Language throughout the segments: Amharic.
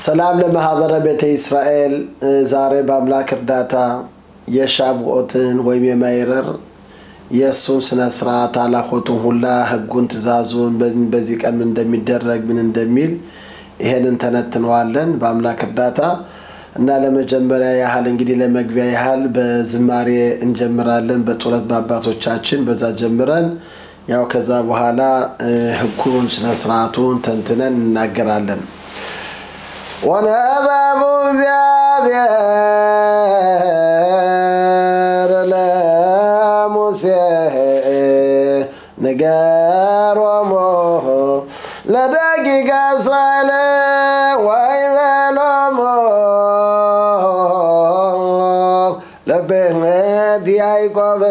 ሰላም ለማህበረ ቤተ እስራኤል ዛሬ በአምላክ እርዳታ የሻብዖትን ወይም የማይረር የሱን ስነ ስርዓት አላቆቱን ሁላ ህጉን ትእዛዙን በዚህ ቀን ምን እንደሚደረግ ምን እንደሚል ይሄንን ተነትነዋለን በአምላክ እርዳታ እና ለመጀመሪያ ያህል እንግዲህ ለመግቢያ ያህል በዝማሬ እንጀምራለን በጸሎት በአባቶቻችን በዛ ጀምረን ያው ከዛ በኋላ ህጉን ስነ ስርዓቱን ተንትነን እናገራለን ونباب زيابير لموسى نجار وموه لدقيق إسرائيل ويملوموه لبنت يعقوب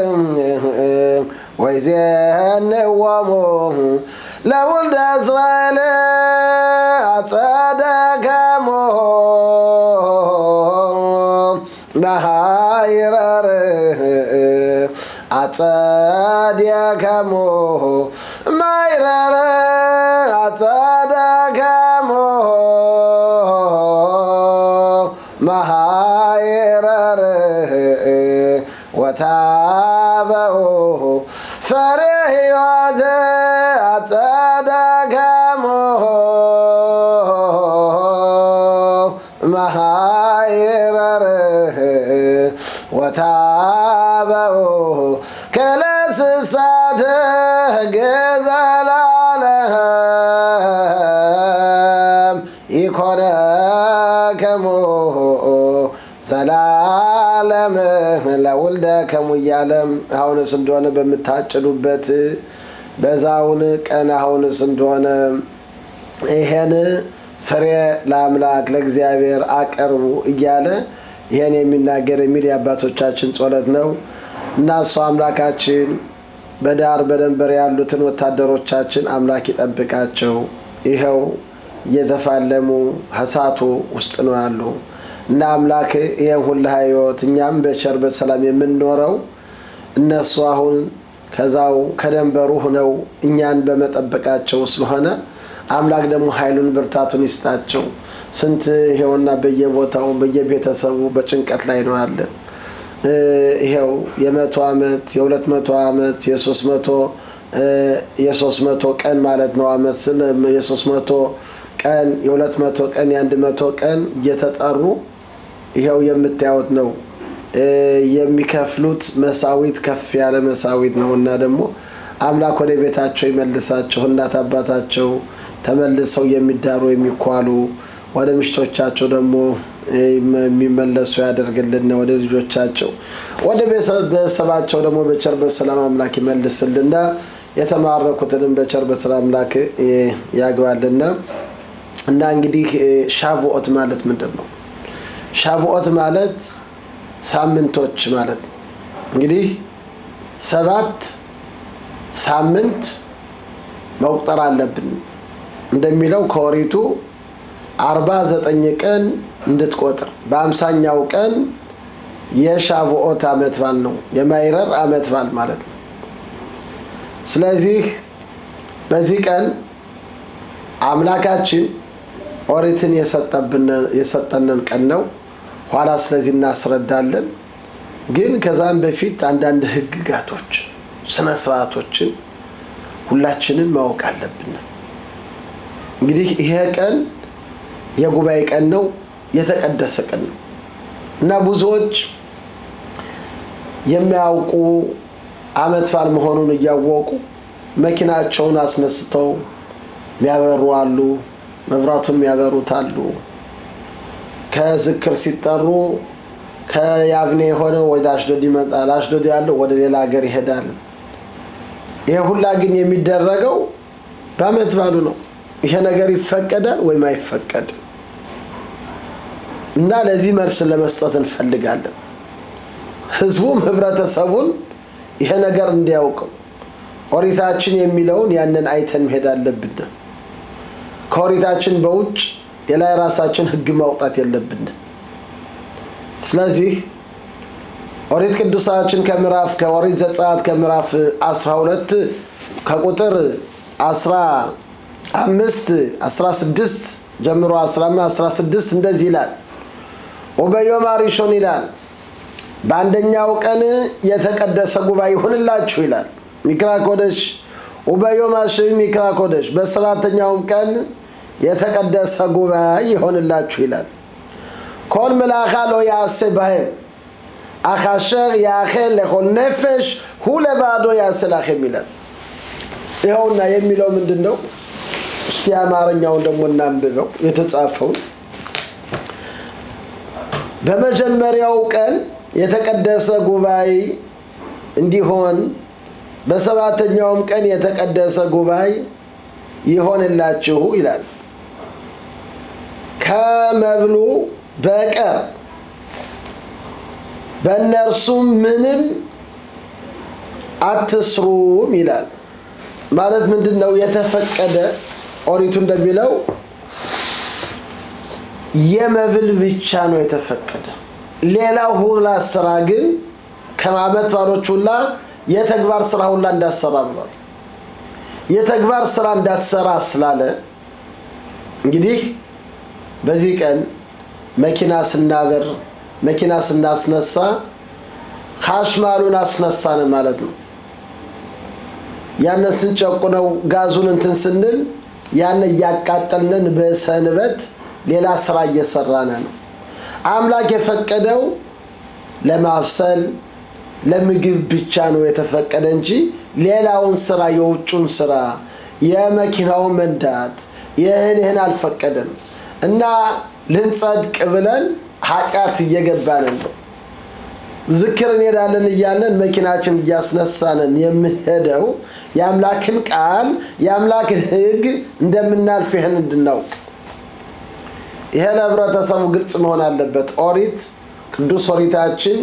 ويزين وموه لولد إسرائيل أصدقمو بحيرر أصدقمو مايرر أصدقمو مهايرر وتابعوه فرح يعد أصدقمو مهايرر وتابعوه كلاس صاده جزالالهم يكون كمو زلالم لولدكم يعلم هون سندون بمتاچلوبت بزاون كان هون سندون ይሄን ፍሬ ለአምላክ ለእግዚአብሔር አቀርቡ እያለ ይሄን የሚናገር የሚል ያባቶቻችን ጸሎት ነው እና እሱ አምላካችን በዳር በደንበር ያሉትን ወታደሮቻችን አምላክ ይጠብቃቸው ይሄው የተፋለሙ ሐሳቱ ውስጥ ነው ያሉ እና አምላክ ይሄን ሁሉ ህይወት እኛም በቸር በሰላም የምንኖረው እነሱ አሁን ከዛው ከደንበሩ ሆነው እኛን በመጠበቃቸው ስለሆነ አምላክ ደግሞ ኃይሉን ብርታቱን ይስጣቸው ስንት ይሄውና በየቦታው በየቤተሰቡ በጭንቀት ላይ ነው ያለ ይሄው የ100 አመት የ200 አመት የ300 ቀን ማለት ነው አመት ስለ የ300 ቀን የ200 ቀን የ100 ቀን እየተጠሩ ይሄው የምታዩት ነው የሚከፍሉት መሳዊት ከፍ ያለ መሳዊት ነውና ደግሞ አምላክ ወደ ቤታቸው ይመልሳቸው እናት አባታቸው ተመልሰው የሚዳሩ የሚኳሉ ወደ ምሽቶቻቸው ደግሞ የሚመለሱ ያደርግልን ወደ ልጆቻቸው ወደ ቤተሰባቸው ደግሞ በቸር በሰላም አምላክ ይመልስልና የተማረኩትንም በቸር በሰላም አምላክ ያግባልና እና እንግዲህ ሻብዖት ማለት ምንድነው ሻብዖት ማለት ሳምንቶች ማለት እንግዲህ 7 ሳምንት መቁጠር አለብን እንደሚለው ኮሪቱ 49 ቀን እንድትቆጥር በ50ኛው ቀን የሻብዖት አመት ባል ነው የማይረር አመት ባል ማለት ነው ስለዚህ በዚህ ቀን አምላካችን ኦሪትን የሰጠንን ቀን ነው ኋላ ስለዚህ እናስረዳለን ግን ከዛም በፊት አንዳንድ ህግጋቶች ስነ ስርዓቶችን ሁላችንም ማወቅ አለብን እንግዲህ ይሄ ቀን የጉባኤ ቀን ነው የተቀደሰ ቀን ነው እና ብዙዎች የሚያውቁ አመት ባል መሆኑን ያወቁ መኪናቸውን አስነስተው የሚያበሩ አሉ መብራቱን የሚያበሩታሉ ከዝክር ሲጠሩ ከያብኔ ሆነ ወደ አሽዶድ ይመጣል አሽዶድ ያለው ወደ ሌላ ሀገር ይሄዳል ይሄ ሁላ ግን የሚደረገው በአመት ባሉ ነው ይሄ ነገር ይፈቀዳል ወይ ማይፈቀድ እና ለዚህ መልስ ለመስጠት እንፈልጋለን ህዝቡም ህብረተሰቡን ይሄ ነገር እንዲያውቀው ኦሪታችን የሚለውን ያንን አይተን መሄድ አለብን ከኦሪታችን በውጭ የላይ ራሳችን ህግ ማውጣት የለብን ስለዚህ ኦሪት ቅዱሳችን ከምዕራፍ ከኦሪት ዘጸአት ከምዕራፍ 12 ከቁጥር 15 16 ጀምሮ 16 እንደዚህ ይላል ወበዮም አሪሾን ይላል በአንደኛው ቀን የተቀደሰ ጉባኤ ይሁንላችሁ ይላል ሚክራ ኮደሽ ወበዮም አሽም ሚክራ ኮደሽ በሰባተኛው ቀን የተቀደሰ ጉባኤ ይሁንላችሁ ይላል ኮል መላኻ ሎ ያሰባህ አኻሸር ያኸል ለኮል ነፍሽ ሁለ ባዶ ያሰላኸም ይላል ይኸውና የሚለው ምንድነው እስቲ አማርኛውን ደግሞ እናንብበው የተጻፈው በመጀመሪያው ቀን የተቀደሰ ጉባኤ እንዲሆን በሰባተኛውም ቀን የተቀደሰ ጉባኤ ይሆንላችሁ ይላል ከመብሉ በቀር በእነርሱም ምንም አትስሩም ይላል ማለት ምንድነው የተፈቀደ ኦሪቱ እንደሚለው የመብል ብቻ ነው የተፈቀደ ሌላው ሁሉ ስራ ግን ከማመት ባሮች ሁሉ የተግባር ስራ ሁሉ እንዳሰራ ብሏል የተግባር ስራ እንዳትሰራ ስላለ እንግዲህ በዚህ ቀን መኪና ስናበር መኪና ስናስነሳ ኻሽማሉን አስነሳን ማለት ነው ያነ ስንጨቁነው ጋዙን እንትን ስንል ያነ ያቃጠልነን በሰንበት ሌላ ስራ እየሰራነ ነው አምላክ የፈቀደው ለማፍሰል ለምግብ ብቻ ነው የተፈቀደ እንጂ ሌላውን ስራ የውጭውን ስራ የመኪናው መንዳት ይሄን አልፈቀደም እና ልንጸድቅ ብለን ኃጢአት እየገባን ነው ዝክርን ሄዳለን እያለን መኪናችን እያስነሳነን የምንሄደው የአምላክን ቃል የአምላክን ህግ እንደምናልፍ ይሄን እንድናውቅ ይሄ ለህብረተሰቡ ግልጽ መሆን አለበት ኦሪት ቅዱስ ኦሪታችን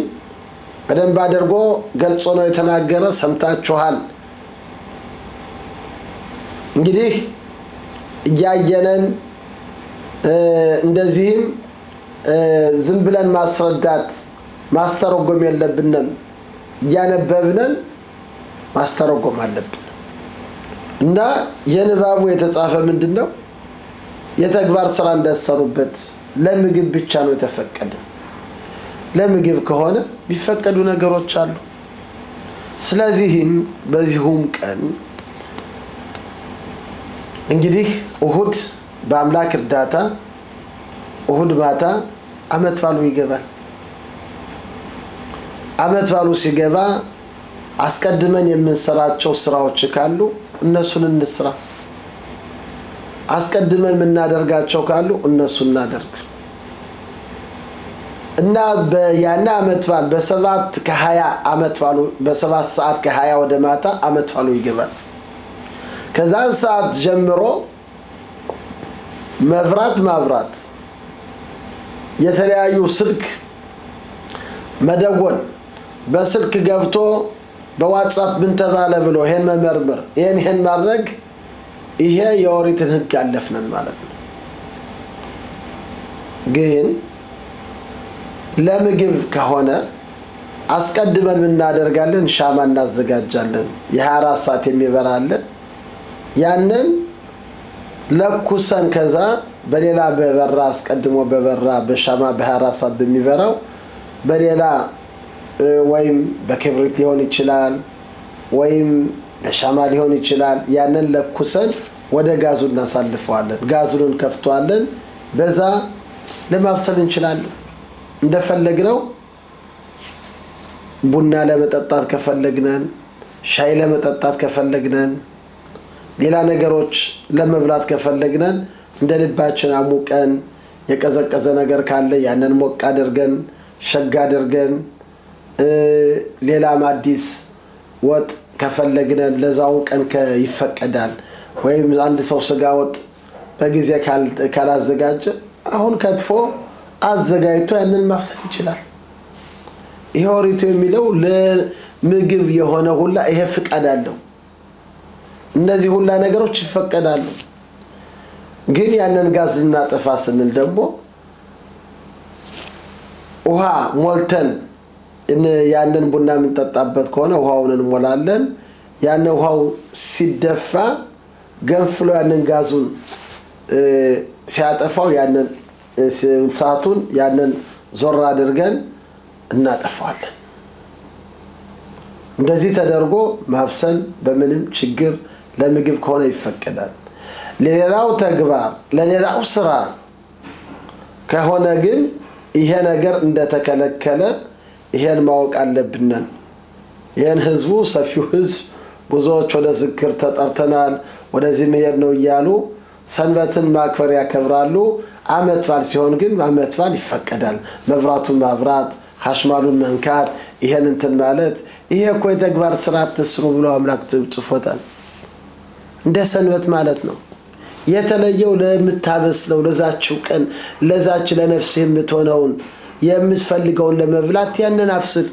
በደንብ አድርጎ ገልጾ ነው የተናገረ ሰምታችኋል እንግዲህ እያየነን እንደዚህም ዝም ብለን ማስረዳት ማስተረጎም የለብንም ያነበብነን ማስተረጎም አለብን እና የንባቡ የተጻፈ ምንድነው የተግባር ስራ እንደሰሩበት ለምግብ ብቻ ነው የተፈቀደ ለምግብ ከሆነ ቢፈቀዱ ነገሮች አሉ ስለዚህም በዚሁም ቀን እንግዲህ እሁድ በአምላክ እርዳታ እሁድ ማታ አመት ባሉ ይገባል አመት ባሉ ሲገባ አስቀድመን የምንሰራቸው ስራዎች ካሉ እነሱን እንስራ አስቀድመን ምናደርጋቸው ካሉ እነሱን እናደርግ እና በያና አመት ባል በ7 ከ20 አመት ባሉ በ7 ሰዓት ከ20 ወደ ማታ አመት ባሉ ይገባል ከዛ ሰዓት ጀምሮ መብራት የተለያዩ ስልክ መደወል በስልክ ገብቶ በዋትስአፕ ምን ተባለ ብሎ ይሄን መመርመር ይሄን ማድረግ ይሄ የኦሪትን ህግ አለፍነን ማለት ነው ግን ለምግብ ከሆነ አስቀድመን እናደርጋለን ሻማ እናዘጋጃለን የ24 ሰዓት የሚበራል ያንን ለኩሰን ከዛ በሌላ በበራ አስቀድሞ በበራ በሻማ በ24 ሰዓት በሚበራው በሌላ ወይም በክብሪት ሊሆን ይችላል ወይም በሻማ ሊሆን ይችላል ያንን ለኩሰን ወደ ጋዙ እናሳልፈዋለን ጋዙን ከፍቷለን በዛ ለማፍሰል እንችላለን እንደፈለግነው ቡና ለመጠጣት ከፈለግነን ሻይ ለመጠጣት ከፈለግነን ሌላ ነገሮች ለመብላት ከፈለግነን እንደልባችን አሙቀን የቀዘቀዘ ነገር ካለ ያንን ሞቅ አድርገን ሸጋ አድርገን ሌላ ማዲስ ወጥ ከፈለግነን ለዛው ቀን ይፈቀዳል ወይም አንድ ሰው ስጋ ወጥ በጊዜ ካላዘጋጀ አሁን ከትፎ አዘጋጅቶ ያንን ማፍሰል ይችላል ይሄ ኦሪቱ የሚለው ለምግብ የሆነ ሁላ ይሄ ፍቃድ አለው እነዚህ ሁላ ነገሮች ይፈቀዳሉ ግን ያንን ጋዝ እናጠፋ ስንል ደግሞ ውሃ ሞልተን ያንን ቡና ምንጠጣበት ከሆነ ውሃውን እንሞላለን ያን ውሃው ሲደፋ ገንፍሎ ያንን ጋዙን ሲያጠፋው ያንን እሳቱን ያንን ዞር አድርገን እናጠፋዋለን እንደዚህ ተደርጎ ማፍሰል በምንም ችግር ለምግብ ከሆነ ይፈቀዳል ለሌላው ተግባር ለሌላው ስራ ከሆነ ግን ይሄ ነገር እንደተከለከለ ይሄን ማወቅ አለብን ይሄን ህዝቡ ሰፊው ህዝብ ብዙዎች ወደ ዝክር ተጠርተናል ወደዚህ መሄድ ነው ይያሉ ሰንበትን ማክበር ያከብራሉ አመት ባል ሲሆን ግን አመት ባል ይፈቀዳል መብራቱን ማብራት ሐሽማሉን መንካት ይሄን እንትን ማለት ይሄ እኮ የተግባር ስራ ተስሩ ብሎ አምላክ ጽፎታል እንደ ሰንበት ማለት ነው የተለየው ለምታበስለው ለዛችው ቀን ለዛች ለነፍስ የምትሆነውን የምትፈልገውን ለመብላት ያንን አፍስል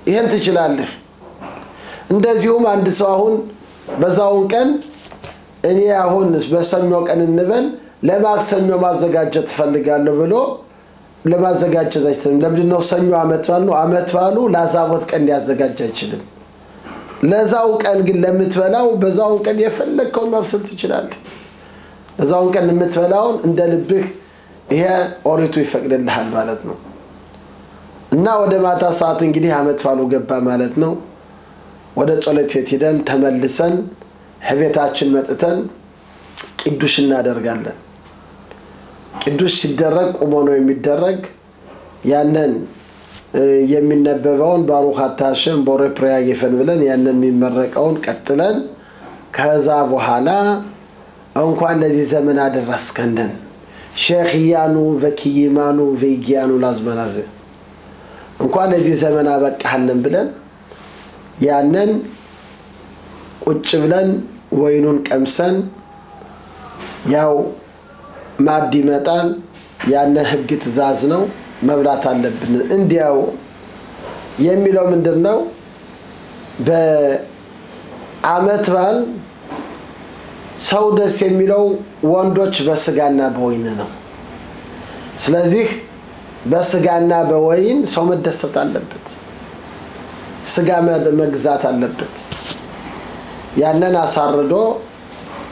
ይሄን ትችላለህ እንደዚሁም አንድ ሰው አሁን በዛውን ቀን እኔ አሁን በሰኞ ቀን እንበል ለማክሰኞ ማዘጋጀት ፈልጋለሁ ብሎ ለማዘጋጀት አይተም ለምንድነው ሰኞ አመት ባል ነው አመት ባሉ ለዛቦት ቀን ያዘጋጅ አይችልም ለዛው ቀን ግን ለምትበላው በዛው ቀን የፈለከው ማብሰል ትችላለህ በዛው ቀን ለምትበላው እንደ ልብህ ይሄ ኦሪቱ ይፈቅድልሃል ማለት ነው እና ወደ ማታ ሰዓት እንግዲህ አመት ባሉ ገባ ማለት ነው ወደ ጸሎት ቤት ሄደን ተመልሰን ህቤታችን መጥተን ቅዱስ እናደርጋለን ቅዱስ ሲደረግ ቆሞ ነው የሚደረግ ያንን የሚነበበውን ባሩክ አታሽም ቦረፕሪያ ይፈን ብለን ያንን የሚመረቀውን ቀጥለን ከዛ በኋላ እንኳን ለዚህ ዘመን አደረስከንደን ሼኽያኑ ወኪይማኑ ወይጊያኑ ላዝመናዘ እንኳን ለዚህ ዘመን አበቃህልን ብለን ያንን ቁጭ ብለን ወይኑን ቀምሰን ያው ማድ ይመጣል ያነ ህግ ትእዛዝ ነው መብላት አለብን እንዲያው የሚለው ምንድነው በአመት ባል ሰው ደስ የሚለው ወንዶች በስጋና በወይን ነው ስለዚህ በስጋና በወይን ሰው መደሰት አለበት ስጋ መግዛት አለበት ያንን አሳርዶ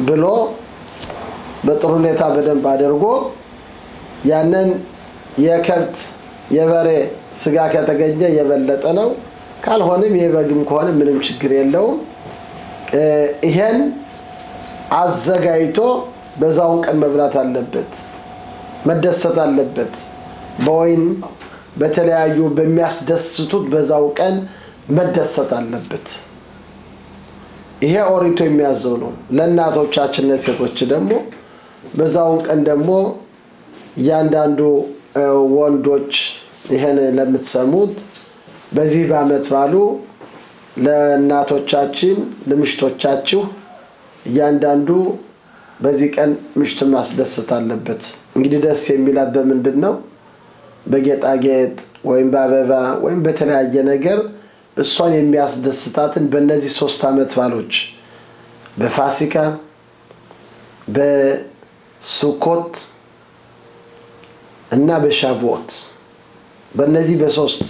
ብሎ በጥሩ ሁኔታ በደንብ አድርጎ ያንን የከብት የበሬ ስጋ ከተገኘ የበለጠ ነው ካልሆነም የበግም ከሆነ ምንም ችግር የለውም ይሄን አዘጋይቶ በዛው ቀን መብላት አለበት መደሰት አለበት በወይን በተለያዩ በሚያስደስቱት በዛው ቀን መደሰት አለበት ይሄ ኦሪቱ የሚያዘው ነው ለእናቶቻችን ለሴቶች ደግሞ በዛው ቀን ደግሞ ያንዳንዱ ወንዶች ይሄን ለምትሰሙት በዚህ በአመት ባሉ ለእናቶቻችን ለምሽቶቻችሁ ያንዳንዱ በዚህ ቀን ምሽት ማስደሰት አለበት እንግዲህ ደስ የሚላት በመንድነው በጌጣጌጥ ወይም በአበባ ወይም በተለያየ ነገር እሷን የሚያስደስታትን በእነዚህ 3 አመት ባሎች በፋሲካ በሱኮት እና በሻቦት በእነዚህ በ3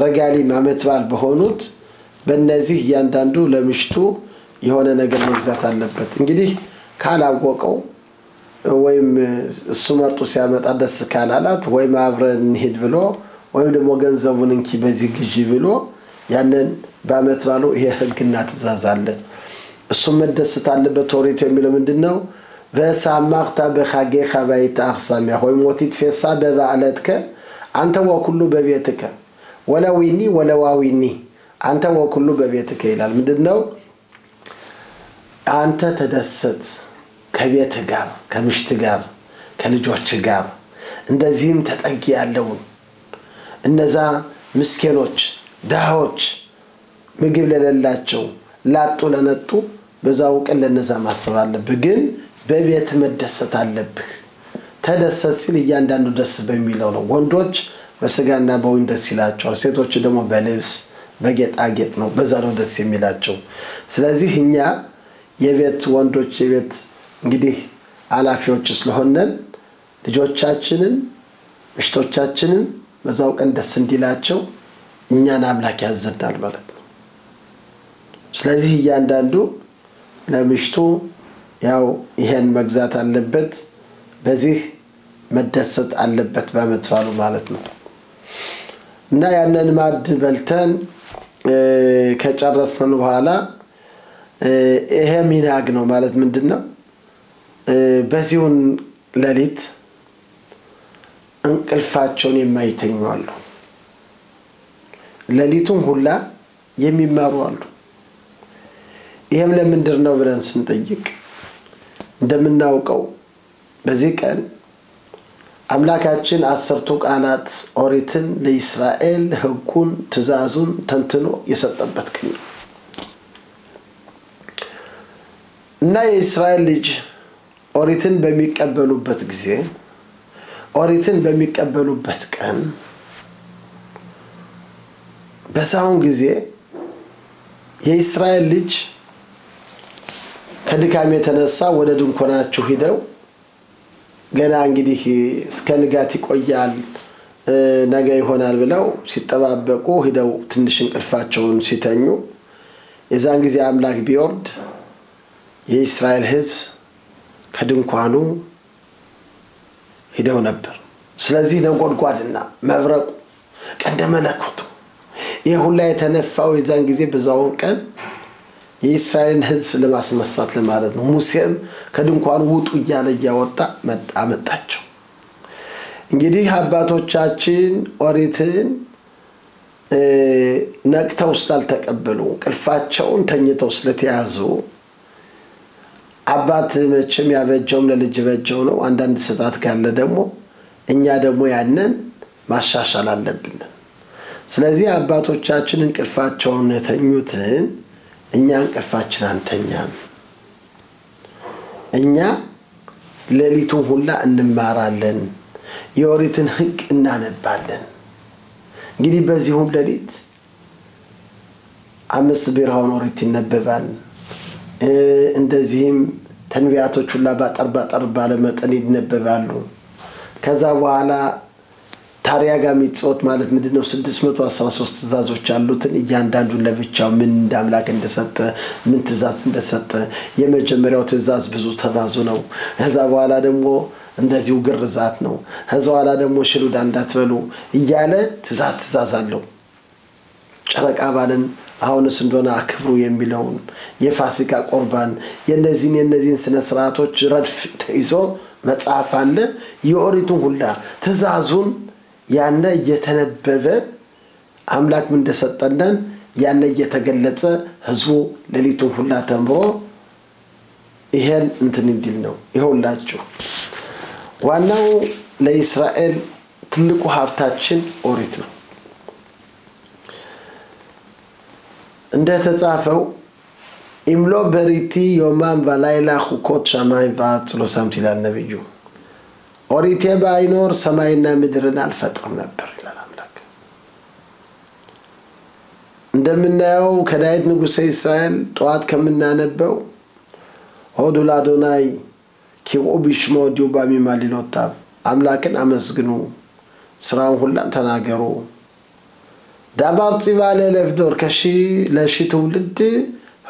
ረጋሊ አመት ባል በሆኑት በእነዚህ ያንዳንዱ ለምሽቱ የሆነ ነገር መግዛት አለበት እንግዲህ ካላወቀው ወይም እሱ መርጦ ሲያመጣ ደስ ካላላት ወይም አብረን ሄድ ብሎ ወይም ደግሞ ገንዘቡን እንኪ በዚህ ግዢ ብሎ ያንን በአመት ባሉ ይሄ ህግና ትእዛዝ አለ እሱ መደሰት አለበት ኦሪቱ የሚለው ምንድነው በሳማክታ በኻጌኻ ባይታ አኽሳሚያ ወይ ሞቲት ፈሳ በባለትከ አንተ ወኩሉ በቤትከ ወላዊኒ ወላዋዊኒ አንተ ወኩሉ በቤትከ ይላል ምንድነው አንተ ተደሰት ከቤት ጋር ከምሽት ጋር ከልጆች ጋር እንደዚህም ተጠጊ ያለው እነዛ ምስኪኖች ዳሆች ምግብ ለሌላቸው ላጡ ለነጡ በዛው ቀን ለነዛ ማሰብ አለብህ ግን በቤት መደሰት አለብህ ተደሰት ሲል ያንዳንዱ ደስ በሚለው ነው ወንዶች በስጋና በወይን ደስ ይላቸዋል ሴቶች ደግሞ በልብስ በጌጣጌጥ ነው በዛ ነው ደስ የሚላቸው ስለዚህ እኛ የቤት ወንዶች የቤት እንግዲህ አላፊዎች ስለሆነን ልጆቻችንን ምሽቶቻችንን በዛው ቀን ደስ እንዲላቸው እኛን አምላክ ያዘናል ማለት ነው ስለዚህ ያንዳንዱ ለምሽቱ ያው ይሄን መግዛት አለበት በዚህ መደሰት አለበት በመጥፋሉ ማለት ነው እና ያንን ማድ በልተን ከጨረስን በኋላ ይሄ ሚናግ ነው ማለት ምንድነው በዚሁን ለሊት እንቅልፋቸውን የማይተኙ አሉ ለሊቱን ሁላ የሚማሩ አሉ ይሄም ለምንድነው ብለን ስንጠይቅ እንደምናውቀው በዚህ ቀን አምላካችን 10ቱ ቃላት ኦሪትን ለእስራኤል ሕጉን ትእዛዙን ተንትኖ የሰጠበት ቀን ነው እና የእስራኤል ልጅ ኦሪትን በሚቀበሉበት ጊዜ ኦሪትን በሚቀበሉበት ቀን በዛውን ጊዜ የእስራኤል ልጅ ከድካም የተነሳ ወደ ድንኳናቸው ሄደው ገና እንግዲህ እስከ ንጋት ይቆያል ነገ ይሆናል ብለው ሲጠባበቁ ሄደው ትንሽ እንቅልፋቸውን ሲተኙ የዛን ጊዜ አምላክ ቢወርድ የእስራኤል ሕዝብ ከድንኳኑ ሄደው ነበር ስለዚህ ነጎድጓድና መብረቁ ቀንደ መለኮቱ ይሁላ የተነፋው የዛን ጊዜ በዛው ቀን የእስራኤል ሕዝብ ለማስመሳት ለማለት ነው ሙሴም ከድንኳኑ ውጡ እያለ ያወጣ መጣቸው እንግዲህ አባቶቻችን ኦሪትን ነቅተው ስላልተቀበሉ ቅልፋቸውን ተኝተው ስለተያዙ አባት መቼም ያበጀውም ለልጅ በጀው ነው አንዳንድ ስጣት ካለ ደግሞ እኛ ደግሞ ያንን ማሻሻል አለብን ስለዚህ አባቶቻችን እንቅልፋቸውን የተኙትን እኛ እንቅልፋችን አንተኛም እኛ ለሊቱን ሁላ እንማራለን የኦሪትን ሕግ እናነባለን እንግዲህ በዚህም ለሊት 5 ብርሃን ኦሪት ይነበባል እንደዚህም ተንቢያቶች ሁላ ባጠር ባለ መጠን ይነበባሉ ከዛ በኋላ ታሪያጋ ሚጾት ማለት ምንድነው 613 ትእዛዞች አሉትን እያንዳንዱን ለብቻው ምን እንዳምላክ እንደሰጠ ምን ትእዛዝ እንደሰጠ የመጀመሪያው ትእዛዝ ብዙ ተባዙ ነው ከዛ በኋላ ደግሞ እንደዚሁ ግርዛት ነው ከዛ በኋላ ደግሞ ሽሉዳ እንዳትበሉ እያለ ትእዛዝ አለው ጨረቃ ባለን አሁንስ እንደሆነ አክብሩ የሚለውን የፋሲካ ቁርባን የነዚህን ስነ ስርዓቶች ረድፍ ተይዞ መጽሐፍ አለ የኦሪቱን ሁላ ትእዛዙን ያነ እየተነበበ አምላክ ምን እንደሰጠነን ያነ እየተገለጸ ህዝቡ ለሊቱን ሁላ ተምሮ ይሄን እንትን እንዲል ነው ይሁላችሁ ዋናው ለእስራኤል ትልቁ ሀብታችን ኦሪት ነው እንደተጻፈው ኢምሎ በሪቲ ዮማን ባላይላ ሁኮት ሰማይ ባጽሎሳም ይላል ነብዩ ኦሪቴ ባይኖር ሰማይና ምድርን አልፈጥርም ነበር ይላል አምላክ እንደምናየው ከዳዊት ንጉሥ እስራኤል ጧት ከምናነበው ሆዱላ ዶናይ ኪኡቢሽሞ ዲዩባሚ ማሊሎታ አምላክን አመስግኑ ስራውን ሁሉ ተናገሩ ዳባር ጽባለ ለፍዶር ከሺ ለሺ ትውልድ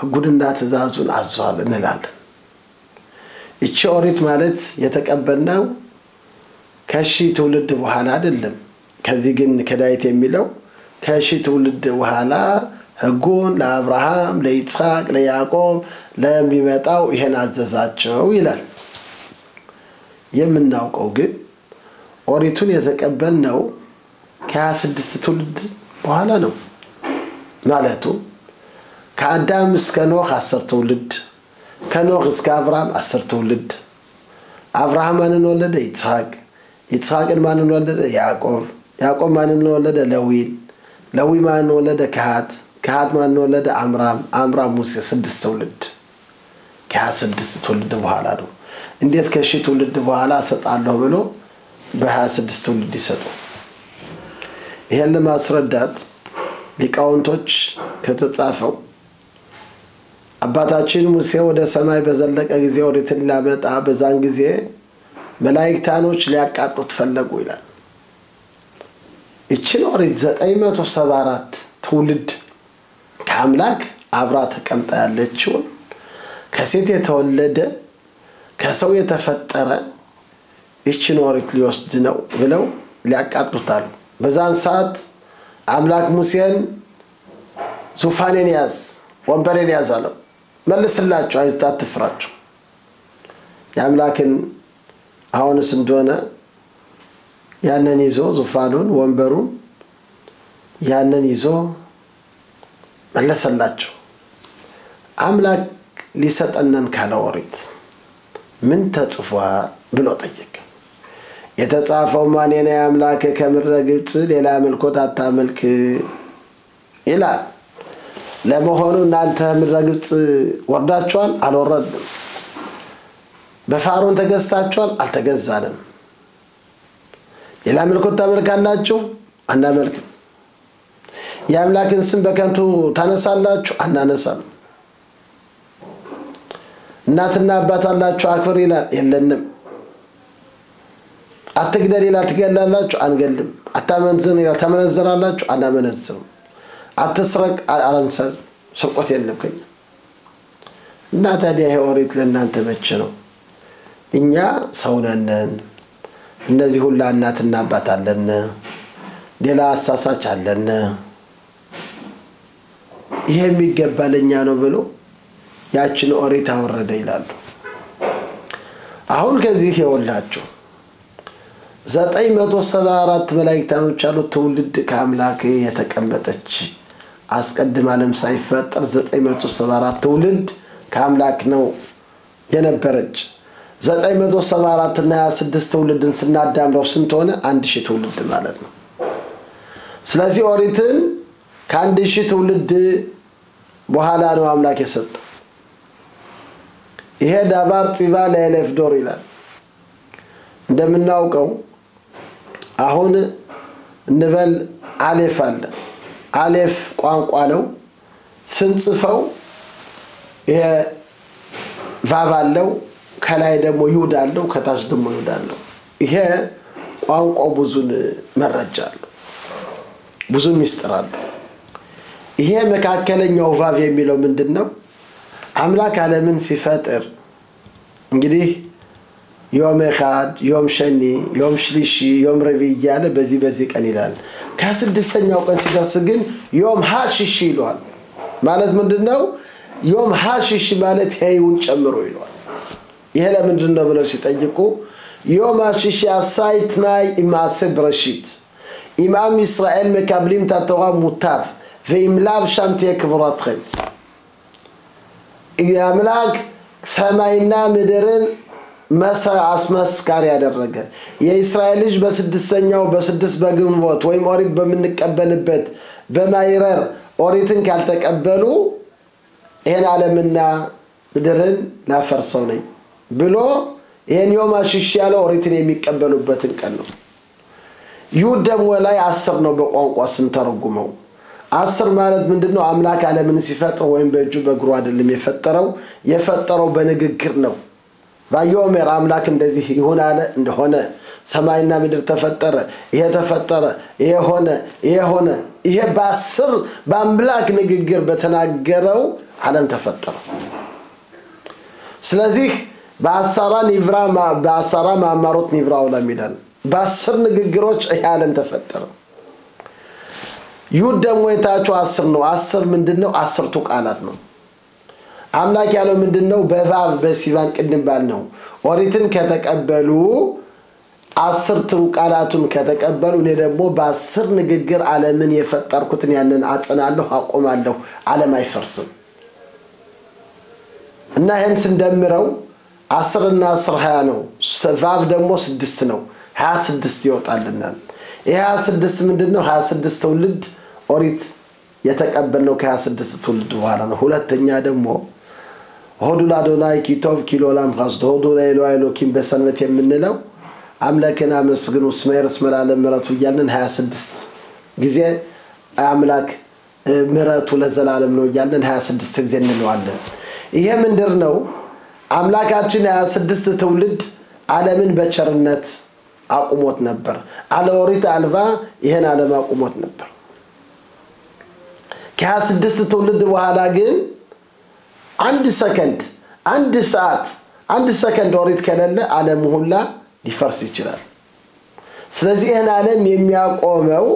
ሕጉንና ትእዛዙን አዟል እንላለን እቺ ኦሪት ማለት የተቀበልነው ከሺ ትውልድ በኋላ አይደለም ከዚህ ግን ከዳዊት የሚለው ከሺ ትውልድ በኋላ ሕጉን ለአብርሃም ለይስሐቅ ለያዕቆብ ለሚመጣው ይሄን አዘዛቸው ይላል የምናውቀው ግን ኦሪቱን የተቀበልነው ከ26 ትውልድ በኋላ ነው ማለቱ ከአዳም እስከ ኖህ 10 ትውልድ ከኖህ እስከ አብርሃም 10 ትውልድ አብርሃም ማንን ወለደ ይስሐቅን ማንን ወለደ ያዕቆብ ማንን ወለደ ሌዊ ማንን ወለደ ከሃት ማንን ወለደ አምራም ሙሴ 6 ትውልድ ከ26 ትውልድ በኋላ ነው እንዴት ከሺ ትውልድ በኋላ ሰጣለሁ ብሎ በ26 ትውልድ ይሰጡ ይሄን ለማስረዳት ሊቃውንቶች ከተጻፈው አባታችን ሙሴ ወደ ሰማይ በዘለቀ ጊዜ ኦሪትን ላመጣ በዛን ጊዜ መላእክታኖች ሊያቃጡት ፈለጉ ይላል እቺ ኦሪት 974 ትውልድ ከአምላክ አብራ ተቀምጣ ያለችው ከሴት የተወለደ ከሰው የተፈጠረ እቺን ኦሪት ሊወስድ ነው ብለው ሊያቃጡታል በዛን ሰዓት አምላክ ሙሴን ዙፋኔን ያዝ ወንበሬን ያዝ አለው መልስላችሁ አትፍራችሁ ያምላክን አሁንስ እንደሆነ ያንን ይዞ ዙፋኑን ወንበሩን ያንን ይዞ መለሰላቸው አምላክ ሊሰጠነን ካለ ኦሪት ምን ተጽፏል ብሎ ጠየቀ የተጻፈው ማን የኔ አምላክ ከምድረ ግብጽ ሌላ አምልኮት አታምልክ ይላል ለመሆኑ እናንተ ምድረ ግብጽ ወርዳችኋል አልወረድንም በፋሮን ተገዝታችኋል አልተገዛንም ሌላ አምልኮት ታመልካላችሁ አናመልክም የአምላክን ስም በከንቱ ታነሳላችሁ አናነሳም እናትና አባት አላችሁ አክብር ይላል የለንም አትግደል ይላል ትገላላችሁ አንገልም አታመንዝር ይላል ተመነዘራላችሁ አናመነዝርም አትስረቅ አላንሰር ስርቆት የለም ከኛ እና ታዲያ ይሄ ኦሪት ለእናንተ መቼ ነው እኛ ሰው ነን እነዚህ ሁሉ እናትና አባት አለን ሌላ አሳሳች አለን ይሄ የሚገባ ለኛ ነው ብሎ ያችን ኦሪት አወረደ ይላሉ አሁን ከዚህ ይወላችሁ 974 መላእክታኖች አሉ ትውልድ ከአምላክ የተቀመጠች አስቀድማ ዓለም ሳይፈጠር 974 ትውልድ ከአምላክ ነው የነበረች 974 እና 26 ትውልድን ስናዳምረው ስንት ሆነ 1000 ትውልድ ማለት ነው ስለዚህ ኦሪትን ከ1000 ትውልድ በኋላ ነው አምላክ የሰጠው ይሄ ዳባር ፂባ ለኤሌፍ ዶር ይላል እንደምናውቀው አሁን እንበል አሌፍ አለ አሌፍ ቋንቋ ነው ስንጽፈው ይሄ ቫቭ አለው ከላይ ደግሞ ይሁዳ አለው ከታች ደግሞ ይሁዳ አለው ይሄ ቋንቋው ብዙን መረጃ አለው ብዙ ሚስጥር አለው ይሄ መካከለኛው ቫቭ የሚለው ምንድነው አምላክ ዓለምን ሲፈጥር እንግዲህ يوم احد يوم شني يوم شليشي يوم ربيع ያለ በዚህ ቀን ይላል ከስድስተኛው ቀን ሲደርስ ግን يوم ሃሺሺ ይሏል ማለት ምንድነው يوم ሃሺሺ ማለት ሄዩን ጨምሮ ይሏል ይሄ ለምንድነው ብለው ሲጠይቁ يوم ሃሺሺ አሳይትናይ ኢማሰብ ረሺት ኢማም እስራኤል መካብሊም ተተዋ ሙታፍ ወይምላብ ሻምት የክብራትኸም ያምላክ ሰማይና ምድርን አስመስካሪ ያደረገ የእስራኤል ልጅ በስድስተኛው በስድስት በግንቦት ወይም ኦሪት በመንቀበልበት በማይረር ኦሪትን ካልተቀበሉ ይሄን ዓለምና ምድርን ላፈርሰው ነኝ ብሎ ይሄን ዮም ሃሺሺ ያለው ኦሪትን የሚቀበሉበትን ቀን ነው ይሁድ ደግሞ ላይ 10 ነው በቋንቋ ስንተረጉመው 10 ማለት ምንድነው አምላክ ዓለምን ሲፈጥር ወይም በእጁ በእግሩ አይደለም የፈጠረው በንግግር ነው ባዮሜር አምላክ እንደዚህ ይሁን አለ እንደሆነ ሰማይና ምድር ተፈጠረ ይሄ ተፈጠረ ይሄ ሆነ ይሄ በ10 በአምላክ ንግግር በተናገረው ዓለም ተፈጠረ ስለዚህ በ10 ማማሮት ኒብራው ለሚዳል በ10 ንግግሮች ይሄ ዓለም ተፈጠረ ይሁድ ደግሞ የታቹ 10 ነው 10 ምንድነው 10ቱ ቃላት ነው አምላክ ያለው ምንድነው በቫቭ በሲቫን ቅድም ባልነው ኦሪትን ከተቀበሉ 10ቱ ቃላቱን ከተቀበሉ እኔ ደግሞ በ10 ንግግር ዓለምን የፈጠርኩትን ያንን አጽናለሁ አቆማለሁ ዓለም አይፈርስም እና ይሄን ስንደምረው 10 እና 10 20 ነው ቫቭ ደግሞ 6 ነው 26 ይወጣልናል ይሄ 26 ምንድነው 26 ትውልድ ኦሪት የተቀበልነው ከ26 ትውልድ በኋላ ነው ሁለተኛ ደግሞ ሆዱላ ዶላይ ኪቶብ ኪሎላም ኻስዶ ሆዱላ ኤሎኪም በሰንበት የምንለው አምላክና መስግኑ ስሜር ስመላለም ምረቱ ይያልን 26 ጊዜ አምላክ ምረቱ ለዘላለም ነው ይያልን 26 ጊዜ እንለዋለን ይሄ ምንድነው አምላካችን 26 ትውልድ ዓለምን በቸርነት አቁሞት ነበር አለኦሪት አልባ ይሄን ዓለም አቁሞት ነበር ከ26 ትውልድ በኋላ ግን 1 ሰከንድ 1 ሰዓት አንድ ሰከንድ ኦሪት ከሌለ ዓለም ሁላ ሊፈርስ ይችላል ስለዚህ ይሄን ዓለም የሚያቆመው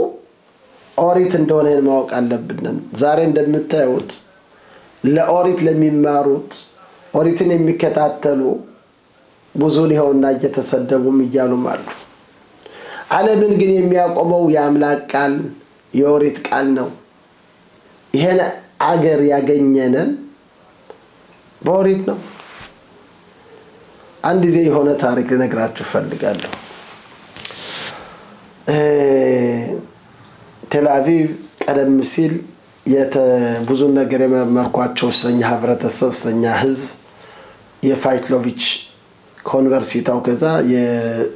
ኦሪት እንደሆነ ማወቅ አለብን ዛሬ እንደምታዩት ለኦሪት ለሚማሩት ኦሪትን የሚከታተሉ ብዙ ሊሆንና እየተሰደቡም ይያሉም አሉ ዓለምን ግን የሚያቆመው የአምላክ ቃል የኦሪት ቃል ነው ይሄን አገር ያገኘነን በኦሪት ነው አንድ ጊዜ የሆነ ታሪክ ልነግራችሁ ፈልጋለሁ ቴልአቪቭ ቀደም ሲል ብዙ ነገር የመመርኳቸው ስለኛ ህብረተሰብ ስለኛ ህዝብ የፋይትሎቪች ኮንቨርሲታው ከዛ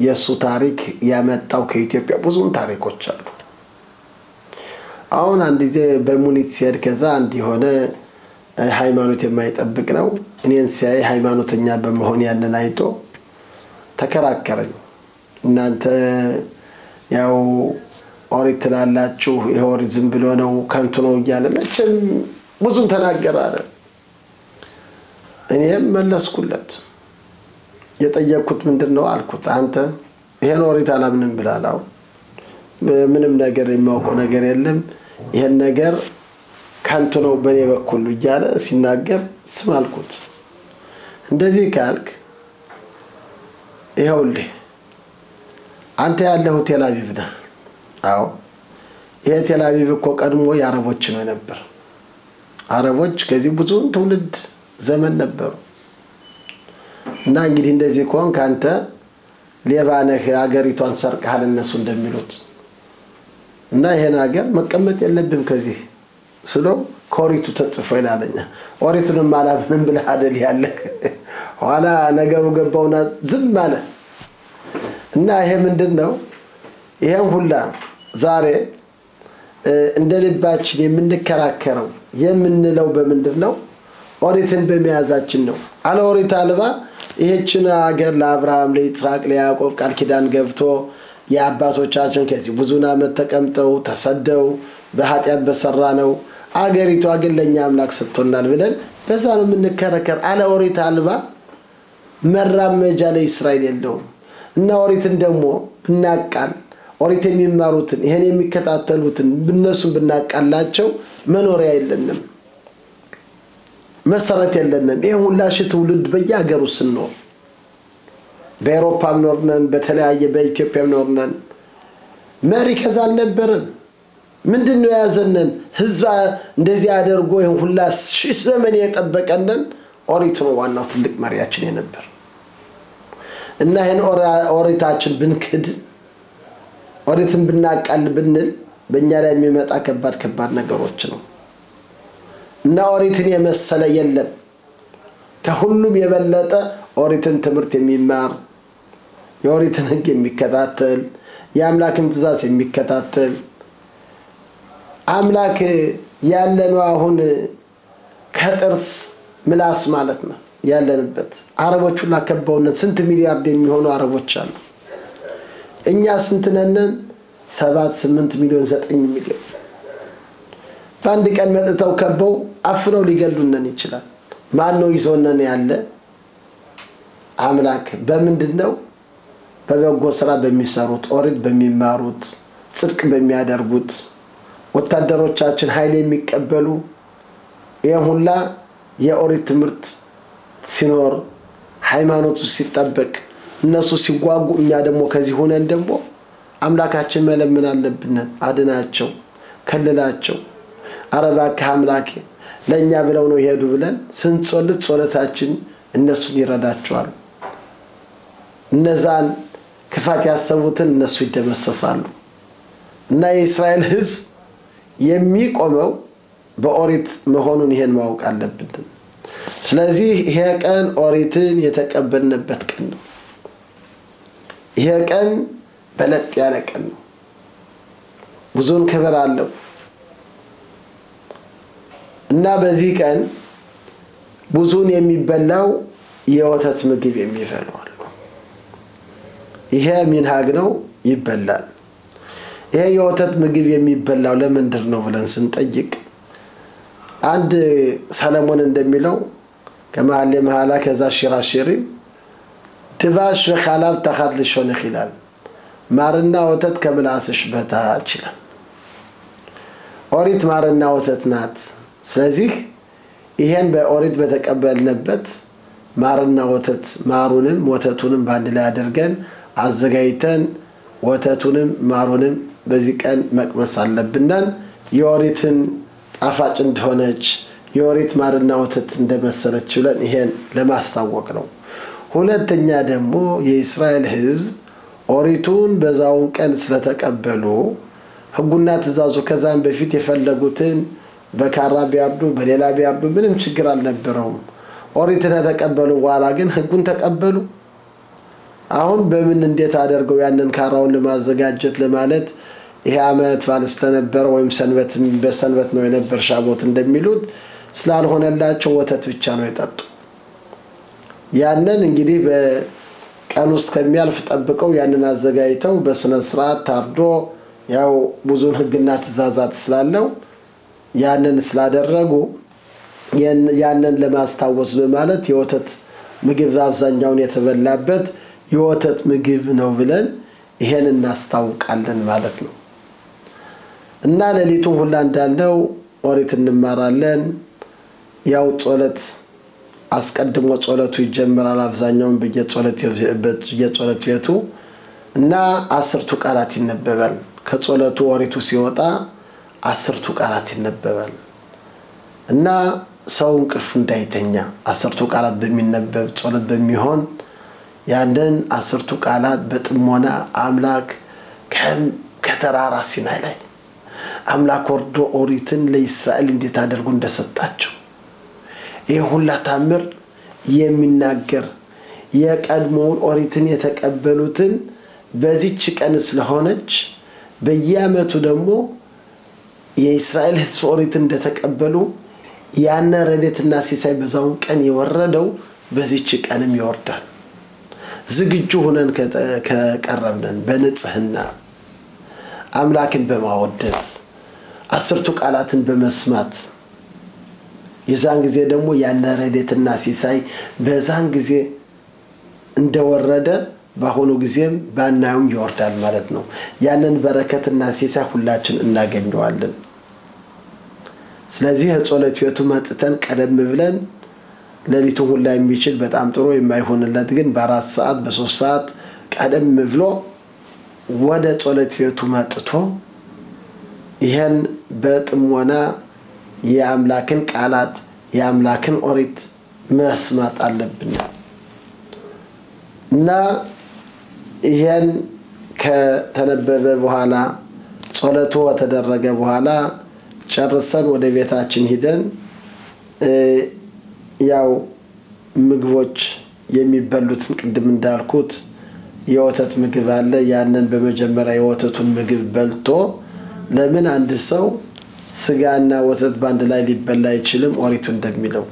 የሱ ታሪክ ያመጣው ከኢትዮጵያ ብዙ ታሪኮች አሉ አሁን አንድ ጊዜ በሙኒት ሲሄድ ከዛ አንድ የሆነ ሃይማኖት የማይጠብቅ ነው እኔን ሲያይ ሃይማኖተኛ በመሆን ያንን አይቶ ተከራከረኝ እናንተ ያው ኦሪት ላላችሁ የኦሪት ዝም ብሎ ነው ከንቱ ነው ይያለ መቼም ብዙም ተናገራለ እኔም መለስኩለት የጠየቅኩት ምንድነው አልኩት አንተ ይሄን ኦሪት አላምንም ብላላው ምንም ነገር የማውቀው ነገር የለም ይሄን ነገር ከንቱ ነው በኔ በኩል ይያለ ሲናገር ስማልኩት እንደዚህ ካልክ ይሄውልህ አንተ ያለው ቴልአቪቭ ነህ አው ይሄ ቴልአቪቭ እኮ ቀድሞ የአረቦች ነው ነበር አረቦች ከዚህ ብዙ ትውልድ ዘመን ነበሩ እና እንግዲህ እንደዚህ ኮን ካንተ ሌባነህ አገሪቷን ሰርቀሃል እነሱ እንደሚሉት እና ይሄን ሀገር መቀመጥ የለብም ከዚህ ስለው ኮሪቱ ተጽፎ ይላልኛ ኦሪቱን ማላምንም ብለህ አይደል ያለ ኋላ ነገሩ ገባውና ዝም አለ እና ይሄ ምንድነው ይሄን ሁላ ዛሬ እንደልባችን የምንከራከረው የምንለው በምንድነው ኦሪትን በመያዛችን ነው አለ ኦሪት አልባ ይሄችን ሀገር ለአብርሃም ለይስሐቅ ለያዕቆብ ቃል ኪዳን ገብቶ የአባቶቻችን ከዚህ ብዙና መተቀምጠው ተሰደው በኃጢያት በሰራ ነው አገሪቷ ግን ለኛ አምላክ ሰጥቶናል ብለን በዛ ነው የምንከራከር አለ ኦሪት አልባ መራመጃ ለእስራኤል የለው እና ኦሪትን ደግሞ ብናቃል ኦሪት የሚማሩትን ይሄን የሚከታተሉትን በእነሱ ብናቃላቸው መኖሪያ የለንም መሰረት የለንም ይሄ ሁላሽ ትውልድ በየሀገሩ ስንኖር በአውሮፓም ኖርነን በተለያየ በኢትዮጵያም ኖርነን መሪ ከዛ አልነበረን ምንድነው ያዘነን ህዝብ እንደዚህ አደርጎ ይሄን ሁላስ ሺህ ዘመን የጠበቀነን ኦሪት ነው ዋናው ትልቅ መሪያችን የነበር እና ይሄን ኦሪታችን ብንክድ ኦሪትን ብናቃል ብንል በእኛ ላይ የሚመጣ ከባድ ነገሮች ነው እና ኦሪትን የመሰለ የለም ከሁሉም የበለጠ ኦሪትን ትምህርት የሚማር የኦሪትን ህግ የሚከታተል የአምላክን ትእዛዝ የሚከታተል አምላክ ያለነው አሁን ከጥርስ ምላስ ማለት ነው ያለንበት አረቦች ሁሉ አከባውና ስንት ሚሊያርድ የሚሆኑ አረቦች አሉ እኛ ስንት ነን 7-8 ሚሊዮን 9 ሚሊዮን በአንድ ቀን መጥተው ከበው አፍነው ሊገሉነን ይችላል ማን ነው ይዞነን ያለ አምላክ በመንድነው በበጎ ስራ በሚሰሩት ኦሪት በሚማሩት ጽድቅ በሚያደርጉት ወታደሮቻችን ኃይል የሚቀበሉ የሁላ የኦሪት ትምህርት ሲኖር ሃይማኖቱ ሲጠበቅ እነሱ ሲጓጉ እኛ ደግሞ ከዚህ ሆነን ደግሞ አምላካችን መለመን አለብን አድናቸው ከለላቸው አረባክ አምላክ ለኛ ብለው ነው ይሄዱ ብለን ስንጾልት ጾለታችን እነሱ ይረዳቸዋል እነዛን ክፋት ያሰቡትን እነሱ ይደመሰሳሉ እና የእስራኤል ህዝብ የሚቆመው በኦሪት መሆኑን ይሄን ማወቅ አለብን ስለዚህ ይሄ ቀን ኦሪትን የተቀበልንበት ቀን ነው ይሄ ቀን በለጥ ያለ ቀን ነው ብዙን ክብር አለው እና በዚህ ቀን ብዙን የሚበላው የወተት ምግብ የሚፈለው ይሄ ሚንሃግ ነው ይበላል ይሄ የወተት ምግብ የሚበላው ለምንድን ነው ብለን ስንጠይቅ አንድ ሰለሞን እንደሚለው ከመሐሌ መሐላ ከዛ ሽራሽሪ ትባሽ ኻላብ ተኻት ልሾነኽ ይላል ማርና ወተት ከምላስሽ በታች ይላል ኦሪት ማርና ወተት ናት ስለዚህ ይሄን በኦሪት በተቀበልንበት ማርና ወተት ማሩንም ወተቱንም ባንድ ላይ አድርገን አዘጋጅተን ወተቱንም ማሩንም በዚህ ቀን መቅመስ አለብናል የኦሪትን ጣፋጭ እንደሆነች የኦሪት ማርና ወተት እንደመሰለች ብለን ይሄን ለማስታወቅ ነው ሁለተኛ ደግሞ የእስራኤል ሕዝብ ኦሪቱን በዛውን ቀን ስለተቀበሉ ህጉና ትእዛዙ ከዛን በፊት የፈለጉትን በካራ ቢያርዱ በሌላ ቢያርዱ ምንም ችግር አልነበረውም ኦሪትን ተቀበሉ በኋላ ግን ህጉን ተቀበሉ አሁን በምን እንዴት አደርገው ያንን ካራውን ለማዘጋጀት ለማለት ይሄ አመት ባልስተ ነበር ወይም ሰንበት በሰንበት ነው የነበር ሻቦት እንደሚሉት ስላልሆነላቸው ወተት ብቻ ነው የጠጡ ያንን እንግዲህ በቀኑ እስከሚያልፍ ጠብቀው ያንን አዘጋጅተው በስነ ስርዓት ታርዶ ያው ብዙን ህግና ትእዛዛት ስላለው ያንን ስላደረጉ ያንን ለማስታወስ በማለት የወተት ምግብ አብዛኛውን የተበላበት የወተት ምግብ ነው ብለን ይሄን እናስታውቃለን ማለት ነው እና ለሊቱን ሁላ እንዳለው ኦሪት እንማራለን ያው ጾለት አስቀድሞ ጾለቱ ይጀምራል አብዛኛውን በየጾለት ቤቱ እና 10ቱ ቃላት ይነበባል ከጾለቱ ኦሪቱ ሲወጣ 10ቱ ቃላት ይነበባል እና ሰው እንቅልፍ እንዳይተኛ 10ቱ ቃላት በሚነበብ ጾለት በሚሆን ያንን 10ቱ ቃላት በጥሞና አምላክ ከተራራ ሲናይ ላይ አምላክ ወርዶ ኦሪትን ለእስራኤል እንዴት አድርጎ እንደሰጣቸው ይሄ ሁላ ታምር የሚናገር የቀድሞውን ኦሪትን የተቀበሉትን በዚች ቀን ስለሆነች በየአመቱ ደግሞ የእስራኤል ሕዝብ ኦሪትን እንደተቀበሉ ያነ ረድኤትና ሲሳይ በዛውን ቀን የወረደው በዚች ቀንም ይወርዳል ዝግጁ ሆነን ከቀረብነን በንጽህና አምላክን በማወደስ 10ቱ ቃላትን በመስማት የዛን ጊዜ ደግሞ ያነ ረድኤትና ሲሳይ በዛን ጊዜ እንደወረደ ባሁኑ ጊዜም ባናዩም ይወርዳል ማለት ነው ያንን በረከትና ሲሳይ ሁላችን እናገኘዋለን ስለዚህ ጾለት ቤቱ መጥተን ቀደም ብለን ለሊቱ ሁላ የሚችል በጣም ጥሩ የማይሆንለት ግን በ4 ሰዓት በ3 ሰዓት ቀደም ብሎ ወደ ጾለት ቤቱ መጥቶ ይሄን በጥሞና የአምላክን ቃላት የአምላክን ኦሪት መስማት አለብን እና ይሄን ከተነበበ በኋላ ጾለቱ ተደረገ በኋላ ጨርሰን ወደ ቤታችን ሄደን ያው ምግቦች የሚበሉትን ቅድም እንዳልኩት የወተት ምግብ አለ ያንን በመጀመሪያ የወተቱን ምግብ በልቶ ለምን አንድ ሰው ስጋና ወተት ባንድ ላይ ሊበላ አይችልም ኦሪቱ እንደሚለው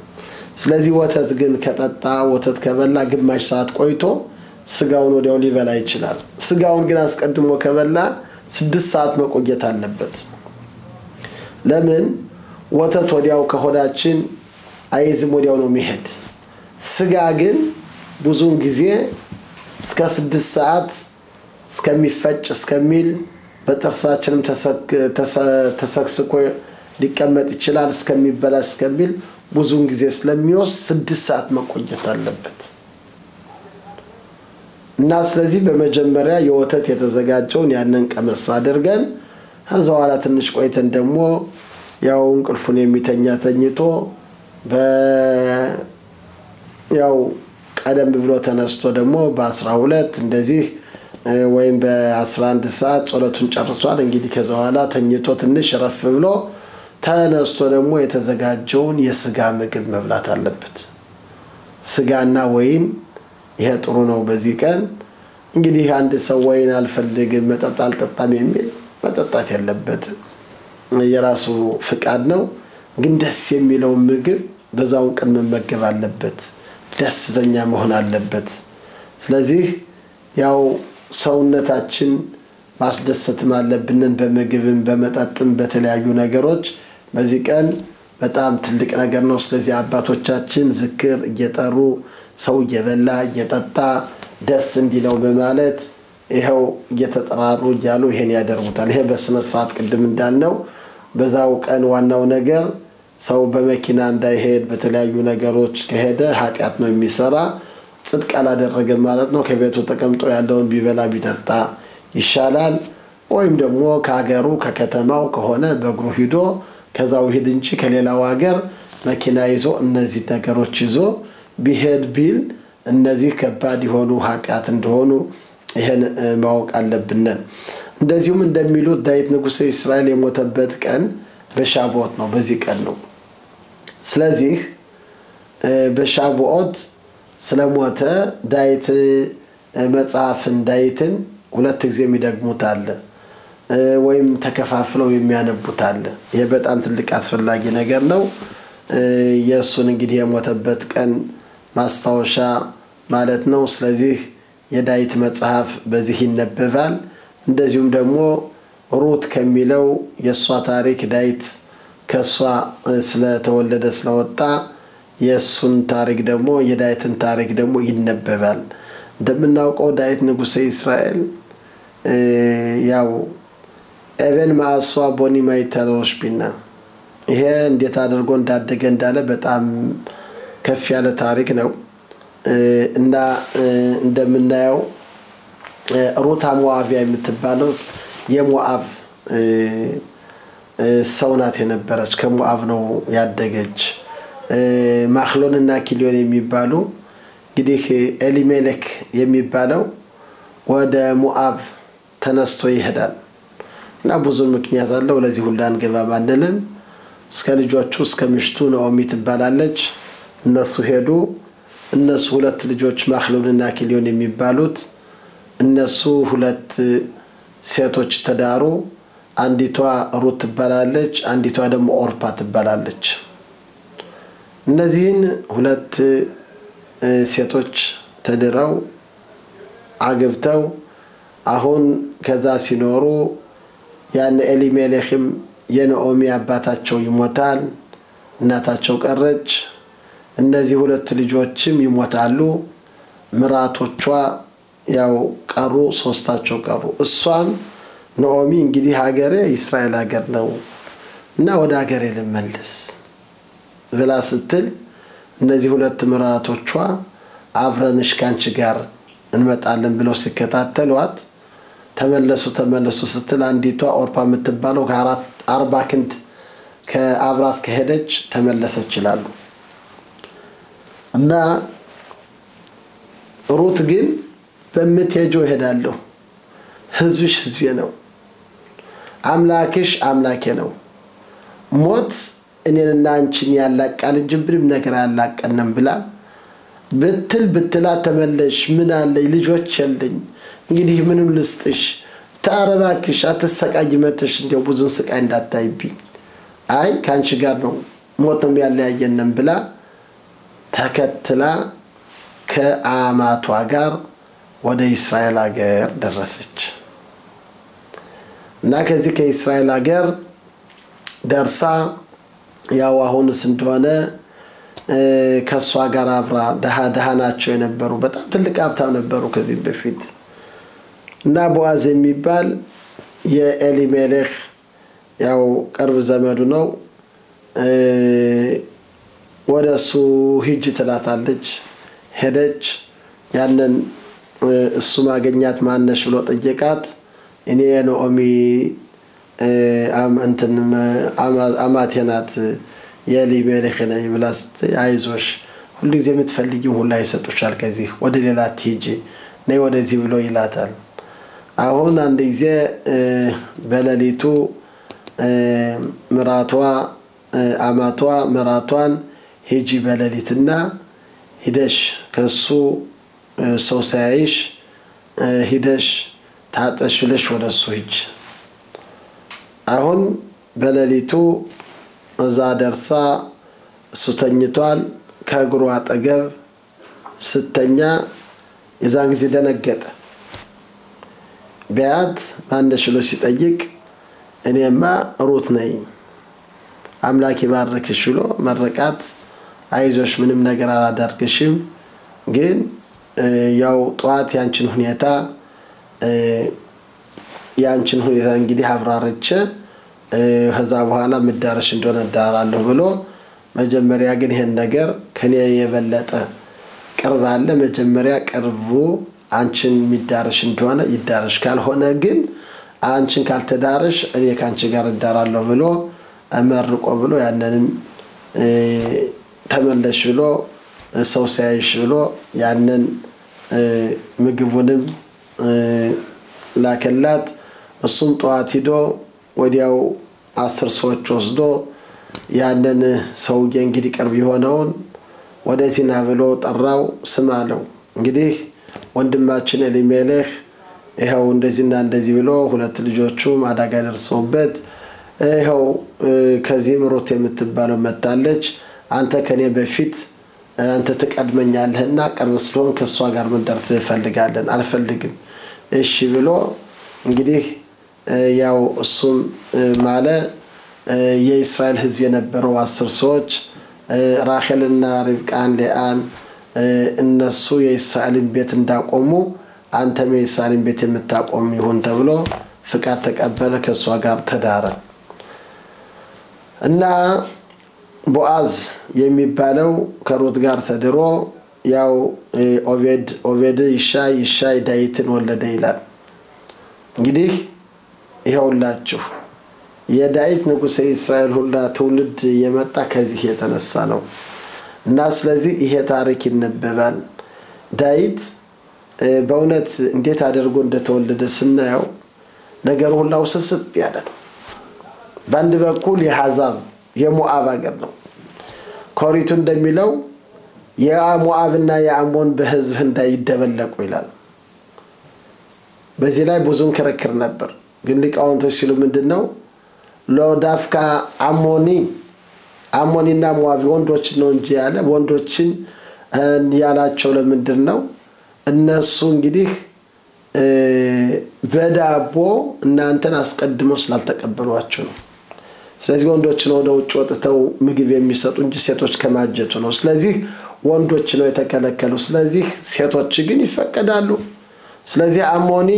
ስለዚህ ወተት ግን ከጠጣ ወተት ከበላ ግማሽ ሰዓት ቆይቶ ስጋውን ወዲያው ሊበላ ይችላል ስጋውን ግን አስቀድሞ ከበላ 6 ሰዓት መቆየት አለበት ለምን ወተት ወዲያው ከሆዳችን አይዝም ወዲያው ነው የሚሄድ ስጋ ግን ብዙውን ጊዜ እስከ 6 ሰዓት እስከሚፈጭ እስከሚል በጥርሳችንም ተሰክስኮ ሊቀመጥ ይችላል እስከሚበላሽ እስከሚል ብዙውን ጊዜ ስለሚወስድ 6 ሰዓት መቆየት አለበት እና ስለዚህ በመጀመሪያ የወተት የተዘጋጀውን ያንን ቀመስ አድርገን ከዛዋላ ትንሽ ቆይተን ደግሞ ያው እንቅልፉን የሚተኛ ተኝቶ ያው ቀደም ብሎ ተነስቶ ደግሞ በ12 እንደዚህ ወይም በ11 ሰዓት ጾለቱን ጨርሷል እንግዲህ ከዛዋላ ተኝቶ ትንሽ ረፍ ብሎ ተነስቶ ደግሞ የተዘጋጀውን የስጋ ምግብ መብላት አለበት ስጋና ወይን ይሄ ጥሩ ነው በዚህ ቀን እንግዲህ አንድ ሰው ወይን አልፈልግም መጠጥ አልጠጣም የሚል መጠጣት ያለበት የራሱ ፍቃድ ነው ግን ደስ የሚለው ምግብ በዛው ቀን መመገብ አለበት ደስተኛ መሆን አለበት ስለዚህ ያው ሰውነታችን ማስደሰት ማለብንን በምግብም በመጠጥም በተለያዩ ነገሮች በዚህ ቀን በጣም ትልቅ ነገር ነው ስለዚህ አባቶቻችን ዝክር እየጠሩ ሰው እየበላ እየጠጣ ደስ እንዲለው በማለት ይሄው እየተጠራሩ ያሉ ይሄን ያደርጉታል ይሄ በስነ ስርዓት ቅድም እንዳልነው በዛው ቀን ዋናው ነገር ሰው በመኪና እንዳይሄድ በተለያዩ ነገሮች ከሄደ ኃጢያት ነው የሚሰራ ጽድቅ አላደረገ ማለት ነው ከቤቱ ተቀምጦ ያለውን ቢበላ ቢጠጣ ይሻላል ወይም ደግሞ ከሀገሩ ከከተማው ከሆነ በእግሩ ሂዶ ከዛው ሂድ እንጂ ከሌላው ሀገር መኪና ይዞ እነዚህ ነገሮች ይዞ ቢሄድ ቢል እነዚህ ከባድ የሆኑ ኃጢያት እንደሆኑ ይሄን ማወቅ አለብን እንደዚሁም እንደሚሉት ዳዊት ንጉሥ እስራኤል የሞተበት ቀን በሻቦት ነው በዚህ ቀን ነው ስለዚህ በሻቦት ስለሞተ ዳዊት መጽሐፍን ዳዊትን ሁለት ጊዜ የሚደግሙታል ወይም ተከፋፍለው የሚያነቡታል ይሄ በጣም ትልቅ አስፈላጊ ነገር ነው ኢየሱስን እንግዲህ የሞተበት ቀን ማስታወሻ ማለት ነው ስለዚህ የዳዊት መጽሐፍ በዚህ ይነበባል እንደዚሁም ደግሞ ሩት ከሚለው የሷ ታሪክ ዳዊት ከሷ ስለተወለደ ስለወጣ የሱን ታሪክ ደግሞ የዳዊትን ታሪክ ደግሞ ይነበባል እንደምናውቀው ዳዊት ንጉሥ እስራኤል ያው ኤቨን ማአሷ ቦኒ ማይተሮሽ ቢና ይሄ እንዴት አድርጎ እንዳደገ እንዳለ በጣም ከፍ ያለ ታሪክ ነው እና እንደምናየው ሩት ሞዓብያ የምትባለው የሞዓብ ሰው ናት የነበረች ከሞዓብ ነው ያደገች ማክሎንና ኪሊዮን የሚባሉ እንግዲህ ኤሊሜሌክ የሚባለው ወደ ሞዓብ ተነስቶ ይሄዳል እና ብዙ ምክንያት አለው ለዚህ ሁሉ አንገባ ባንልም እስከ ልጆቹ እስከ ምሽቱ ነኦሚ ትባላለች እነሱ ሄዱ እነሱ ሁለት ልጆች ማክሎንና ኪሊዮን የሚባሉት እነሱ ሁለት ሴቶች ተዳሩ አንዲቷ ሩት ትባላለች አንዲቷ ደግሞ ኦርፓ ትባላለች እነዚህን ሁለት ሴቶች ተድረው አግብተው አሁን ከዛ ሲኖሩ ያን ኤሊሜሌክም የነኦሚ አባታቸው ይሞታል እናታቸው ቀረች እነዚህ ሁለት ልጆችም ይሞታሉ ምራቶቿ ያው ቀሩ ሶስታቸው ቀሩ እሷም ነኦሚ እንግዲህ ሀገሬ እስራኤል ሀገር ነው እና ወደ ሀገሬ ልመለስ ብላ ስትል እነዚህ ሁለት ምራቶቿ አብረንሽ ካንቺ ጋር እንመጣለን ብለው ሲከታተሏት ተመለሱ ስትል አንዲቷ ኦርፓ የምትባለው ከ40 ክንድ ከአብራት ከሄደች ተመለሰች ይላሉ እና ሩት ግን በመቴጆ ሄዳለሁ ህዝብሽ ህዝቤ ነው አምላክሽ አምላኬ ነው ሞት እኔንና አንቺን ያላቃል እንጂ ምንም ነገር አላቀንም ብላ ብትላ ተመለሽ ምን አለኝ ልጆች የለኝ እንግዲህ ምንም ልስጥሽ ታረባክሽ አትሰቃይ መተሽ እንደው ብዙ ስቃይ እንዳታይብኝ አይ ካንቺ ጋር ነው ሞትም ያለያየንም ብላ ተከትላ ከአማቷ ጋር ወደ እስራኤል ሀገር ደረሰች እና ከዚህ ከእስራኤል ሀገር ደርሳ ያው አሁንስ እንደሆነ ከሷ ጋር አብራ ደሃ ናቸው የነበሩ በጣም ትልቅ ሀብታም ነበሩ ከዚህ በፊት እና ቦአዝ የሚባል የኤሊሜሌክ ያው ቅርብ ዘመዱ ነው ወደሱ ሂጅ ትላታለች ሄደች ያንን እሱ ማገኛት ማነሽ ብሎ ጠየቃት እኔ ነኦሚ አማቴናት የኤሊሜሌክ ነኝ ብላስት አይዞሽ ሁሉ ጊዜ የምትፈልጊው ሁሉ አይሰጡሻል ከዚህ ወደ ሌላ ትሂጂ ነይ ወደዚህ ብሎ ይላታል አሁን አንድ ጊዜ በለሊቱ ምራቷ አማቷ ምራቷን ሂጂ በለሊትና ሂደሽ ከሱ ሰው ሳይሽ ሂደሽ ታጠሽልሽ ወደሱ ሂጂ አሁን በለሊቱ እዛ ደርሳ ሱተኝቷል ከእግሩ አጠገብ ስተኛ የዛን ጊዜ ደነገጠ ቢያት ማንደሽሎ ሲጠይቅ እኔማ ሩት ነኝ አምላክ ይባርክሽ ብሎ መረቃት አይዞሽ ምንም ነገር አላደርግሽም ግን ያው ጧት ያንቺን ሁኔታ እንግዲህ አብራርቼ ከዛ በኋላ ምዳርሽ እንደሆነ ዳራለሁ ብሎ መጀመሪያ ግን ይሄን ነገር ከኔ የበለጠ ቅርብ አለ መጀመሪያ ቅርቡ አንቺን ምዳርሽ እንደሆነ ይዳርሽ ካልሆነ ግን አንቺን ካልተዳርሽ እኔ ካንቺ ጋር ዳራለሁ ብሎ አመርቆ ብሎ ያንንም ተመለሽ ብሎ ሰው ሳይሽ ብሎ ያንን ምግቡንም ላከላት እሱም ጧት ሄዶ ወዲያው 10 ሰዎች ወስዶ ያንን ሰውዬ እንግዲህ ቅርብ የሆነውን ወደዚህ ና ብሎ ጠራው ስም አለው እንግዲህ ወንድማችን ኤሊሜሌክ ይሄው እንደዚህና እንደዚህ ብሎ ሁለት ልጆቹ ማዳጋ ደርሰውበት ይሄው ከዚህም ሩት የምትባለው መጣለች አንተ ከኔ በፊት አንተ ተቀድመኛለህና ቅርብ ስለሆን ከሷ ጋር መዳር ትፈልጋለን አልፈልግም እሺ ብሎ እንግዲህ ያው እሱም ማለ የእስራኤል ህዝብ የነበረው 10 ሰዎች ራሔልና ሪብቃን ሊአን እነሱ የእስራኤልን ቤት እንዳቆሙ አንተም የእስራኤልን ቤት የምታቆም ይሁን ተብሎ ፍቃድ ተቀበለ ከሷ ጋር ተዳረ እና ቦአዝ የሚባለው ከሩት ጋር ተድሮ ያው ኦቤድ ይሻይ ዳዊትን ወለደ ይላል እንግዲህ ይኸውላችሁ የዳዊት ንጉሥ እስራኤል ሁላ ትውልድ የመጣ ከዚህ የተነሳ ነው እና ስለዚህ ይሄ ታሪክ ይነበባል ዳዊት በእውነት እንዴት አድርጎ እንደተወለደ ስናየው ነገር ሁሉ ውስብስብ ያለ ነው በአንድ በኩል የሐዛብ የሞዓብ አገር ነው ኮሪቱ እንደሚለው የሞዓብና የአሞን በህዝብ እንዳይደበለቁ ይላል በዚህ ላይ ብዙን ክርክር ነበር ግን ሊቃውንቶች ሲሉ ምንድነው ሎዳፍካ አሞኒና ሞዓብ ወንዶች ነው እንጂ ያለ ወንዶችን ያላቸው ለምንድነው እነሱ እንግዲህ በዳቦ እናንተን አስቀድመው ስላልተቀበሏቸው ነው ስለዚህ ወንዶች ነው ወደ ውጭ ወጥተው ምግብ የሚሰጡ እንጂ ሴቶች ከማጀቱ ነው ስለዚህ ወንዶች ነው የተከለከሉ ስለዚህ ሴቶች ግን ይፈቀዳሉ ስለዚህ አሞኒ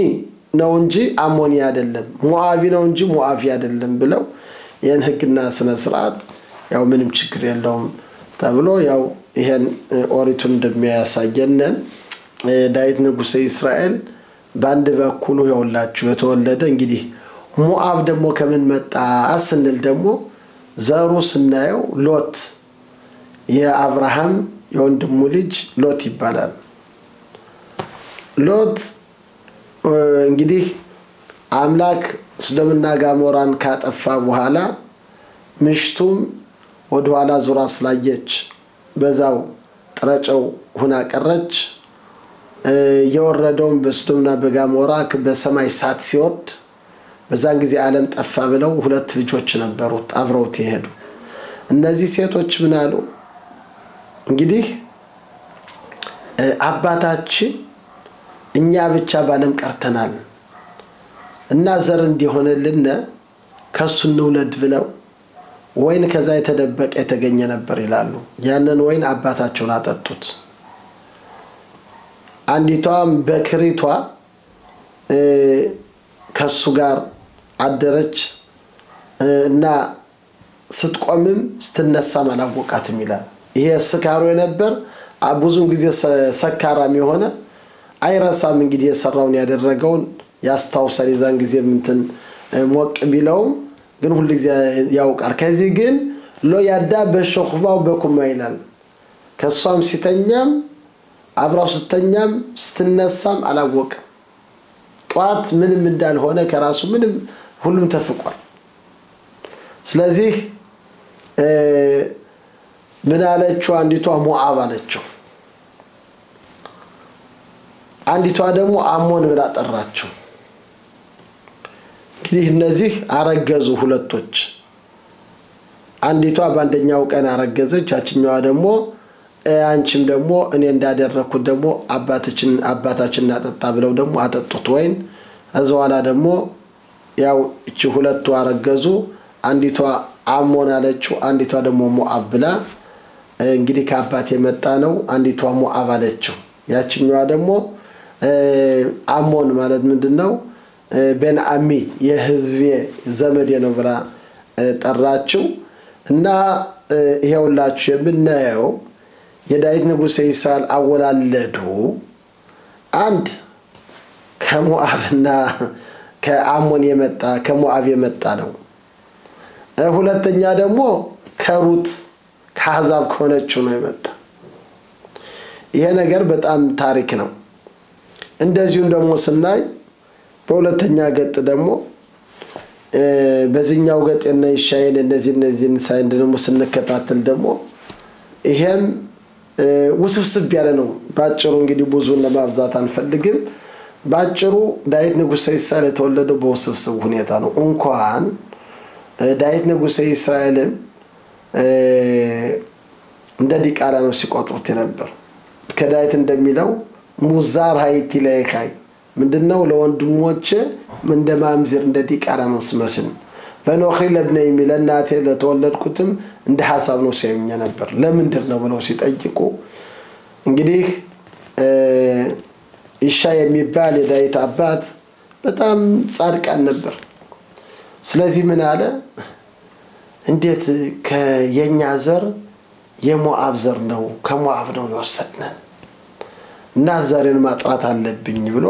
ነው እንጂ አሞኒ አይደለም ሞዓቢ ነው እንጂ ሞዓቢ አይደለም ብለው ይሄን ህግና ስነ ስርዓት ያው ምንም ችግር የለውም ተብሎ ያው ይሄን ኦሪቱን እንደሚያሳየን ዳዊት ንጉሥ እስራኤል ባንድ በኩሉ ይወላችሁ የተወለደ እንግዲህ ሞዓብ ደግሞ ከምን መጣ አስንል ደግሞ ዘሩ ስናየው ሎት የአብርሃም የወንድሙ ልጅ ሎት ይባላል ሎት እንግዲህ አምላክ ሰዶምና ገሞራን ካጠፋ በኋላ ምሽቱም ወደ ኋላ ዙራ ስላየች በዛው ጥረጨው ሆና ቀረች የወረደውን በሰዶምና በገሞራ በሰማይ ሳት ሲወርድ በዛን ጊዜ ዓለም ጠፋ ብለው ሁለት ልጆች ነበሩት አብረውት ይሄዱ እነዚህ ሴቶች ምን አሉ እንግዲህ አባታችን እኛ ብቻ ባለም ቀርተናል እና ዘር እንዲሆነልን ከሱ እንውለድ ብለው ወይን ከዛ የተደበቀ የተገኘ ነበር ይላሉ ያንን ወይን አባታቸውን አጠጡት አንዲቷም በክሪቷ ከሱ ጋር አደረች እና ስትቆምም ስትነሳም አላወቃትም ይላል ይሄ ስካሩ የነበር ብዙን ጊዜ ሰካራም የሆነ አይራሳም እንግዲህ የሰራውን ያደረገውን ያስታውሳል የዛን ጊዜ ምንትን ሞቅ ቢለው ግን ሁሉ ጊዜ ያውቃል ከዚህ ግን ሎያዳ በሾኽባው በኩማ ይላል ከሷም ሲተኛም አብራው ስተኛም ስትነሳም አላወቀም ጧት ምንም እንዳልሆነ ከራሱ ምንም ሁሉም ተፍቋል ስለዚህ ምን አለችው አንዲቷ ሞዓብ አለችው አንዲቷ ደግሞ አሞን ብላ ጠራችው እንግዲህ እነዚህ አረገዙ ሁለቶች አንዲቷ በአንደኛው ቀን አረገዘች ያችኛዋ ደግሞ አንቺም ደግሞ እኔ እንዳደረኩት ደግሞ አባታችን እናጠጣ ብለው ደግሞ አጠጡት ወይን አዘዋላ ደግሞ ያው እቺ ሁለቱ አረገዙ አንዲቷ አሞን አለችው አንዲቷ ደግሞ ሞዓብ ብላ እንግዲህ ከአባት የመጣ ነው አንዲቷ ሞዓብ አለችው ያችኛዋ ደግሞ አሞን ማለት ምንድነው በን አሚ የህዝቤ ዘመዴ ነው ብላ ጠራችው እና ይሄውላችሁ የምናየው የዳዊት ንጉሥ ኢስራኤል አወላለዱ አንድ ከሞዓብና ከአሞን የመጣ ከሞዓብ የመጣ ነው ሁለተኛ ደግሞ ከሩት ከአሕዛብ ከሆነችው ነው የመጣ ይሄ ነገር በጣም ታሪክ ነው እንደዚሁም ደግሞ ስናይ በሁለተኛ ገጥ ደግሞ በዚህኛው ገጥ እና ይሻይል እነዚህን ሳይንድ ደግሞ ስንከታተል ደግሞ ይሄም ውስብስብ ያለ ነው ባጭሩ እንግዲህ ብዙን ለማብዛት አንፈልግም ባጭሩ ዳዊት ንጉሥ ኢስራኤል የተወለደው በውስብስብ ሁኔታ ነው እንኳን ዳዊት ንጉሥ ኢስራኤል እንደ ዲቃላ ነው ሲቆጥሩት ነበር ከዳዊት እንደሚለው ሙዛር ሃይቲ ለይካይ ምንድነው ለወንድሞቼ እንደማምዝር እንደ ዲቃላ ነው ስመስል በኖኽሪ ለብነይ ሚለናቴ ለተወለድኩትም እንደ ሐሳብ ነው ሲያዩኝ ነበር ለምንድን ነው ብለው ሲጠይቁ እንግዲህ ኢሻ የሚባል የዳዊት አባት በጣም ጻድቃን ነበር ስለዚህ ምን አለ እንዴት ከየኛ ዘር የሞዓብ ዘር ነው ከሞዓብ ነው የወሰድነን እና ዘርን ማጥራት አለብኝ ብሎ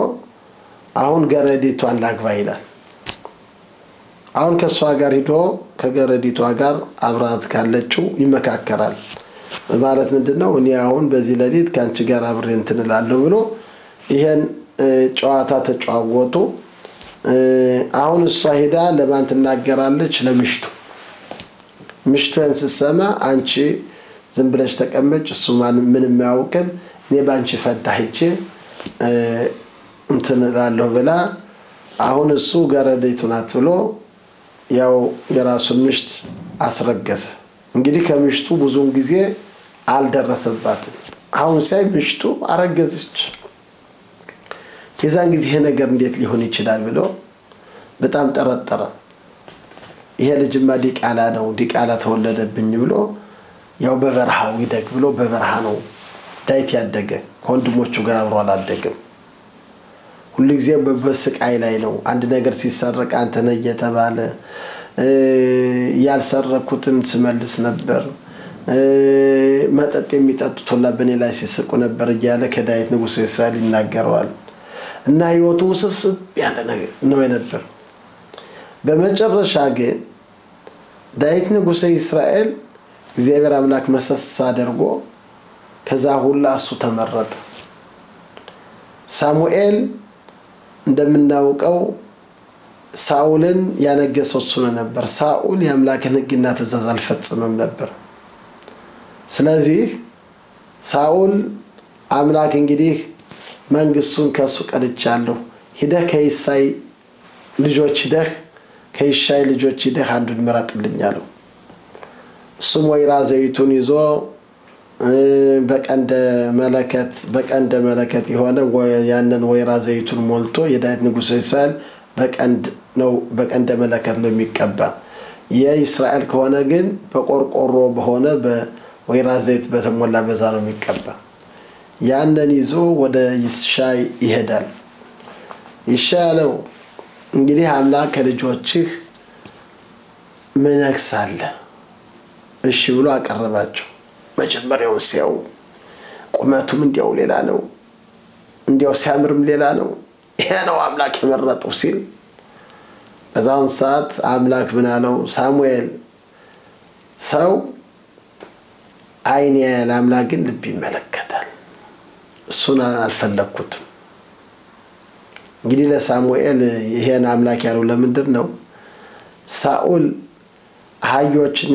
አሁን ገረዲቷን ላግባ ይላል አሁን ከሷ ጋር ሄዶ ከገረዲቷ ጋር አብራት ካለችው ይመካከራል ማለት ምንድነው እኔ አሁን በዚህ ለሊት ካንቺ ጋር አብሬ እንትን እላለሁ ብሎ ይሄን ጨዋታ ተጫወቱ አሁን እሷ ሄዳ ለማን ትናገራለች ለምሽቱ ምሽቱን ስትሰማ አንቺ ዝም ብለሽ ተቀመጭ እሱ ምንም ያውቅም እኔ ባንቺ ፈታህቼ እንትን እላለሁ ብላ አሁን እሱ ገረዲቱ ናት ብሎ ያው የራሱን ምሽት አስረገዘ እንግዲህ ከምሽቱ ብዙውን ጊዜ አልደረሰባትም አሁን ሳይ ምሽቱ አረገዘች የዛን ጊዜ ነገር እንዴት ሊሆን ይችላል ብሎ በጣም ጠረጠረ ይሄ ልጅማ ዲቃላ ነው ዲቃላ ተወለደብኝ ብሎ ያው በበረሃው ይደግ ብሎ በበረሃ ነው ዳዊት ያደገ ወንድሞቹ ጋር አብሮ አላደገም ሁሉ ጊዜ በስቃይ ላይ ነው አንድ ነገር ሲሰረቅ አንተ ነህ እየተባለ ያልሰረኩትን ስመልስ ነበር መጠጥ የሚጠጡት ሁላ በኔ ላይ ሲስቁ ነበር እያለ ከዳዊት ንጉሥ ኢስራኤል ይናገራል እና ህይወቱ ውስብስብ ያለ ነው የነበር በመጨረሻ ግን ዳዊት ንጉሥ ኢስራኤል እግዚአብሔር አምላክ መሰስ አድርጎ ከዛ ሁላ እሱ ተመረጠ ሳሙኤል እንደምናውቀው ሳኦልን ያነገሰው እሱ ነበር ሳኦል የአምላክን ሕግና ትእዛዝ አልፈጸመም ነበር ስለዚህ ሳኦል አምላክ እንግዲህ መንግስቱን ከሱ ቀድቻለሁ ሂደህ ከይሳይ ልጆች ሂደህ ከይሻይ ልጆች ሂደህ አንዱን ምረጥልኝ አለው እሱም ወይራ ዘይቱን ይዞ በቀንደ መለከት የሆነ ያንን ወይራ ዘይቱን ሞልቶ የዳዊት ንጉሥ ኢስራኤል በቀንደ መለከት ነው የሚቀባ የእስራኤል ከሆነ ግን በቆርቆሮ በሆነ በወይራ ዘይት በተሞላ በዛ ነው የሚቀባ ያንን ይዞ ወደ ይሻይ ይሄዳል ይሻለው እንግዲህ አምላክ ከልጆችህ መነክሳለ እሺ ብሎ አቀረባቸው መጀመሪያው ሲያው ቁመቱም እንዲያው ሌላ ነው እንዲያው ሲያምርም ሌላ ነው ይሄ ነው አምላክ የመረጠው ሲል በዛውን ሰዓት አምላክ ምን አለው ሳሙኤል ሰው አይን ያለ አምላክ ግን ልብ ይመለከታል እሱን አልፈለኩትም እንግዲህ ለሳሙኤል ይሄን አምላክ ያለው ለምንድን ነው ሳኦል አህዮችን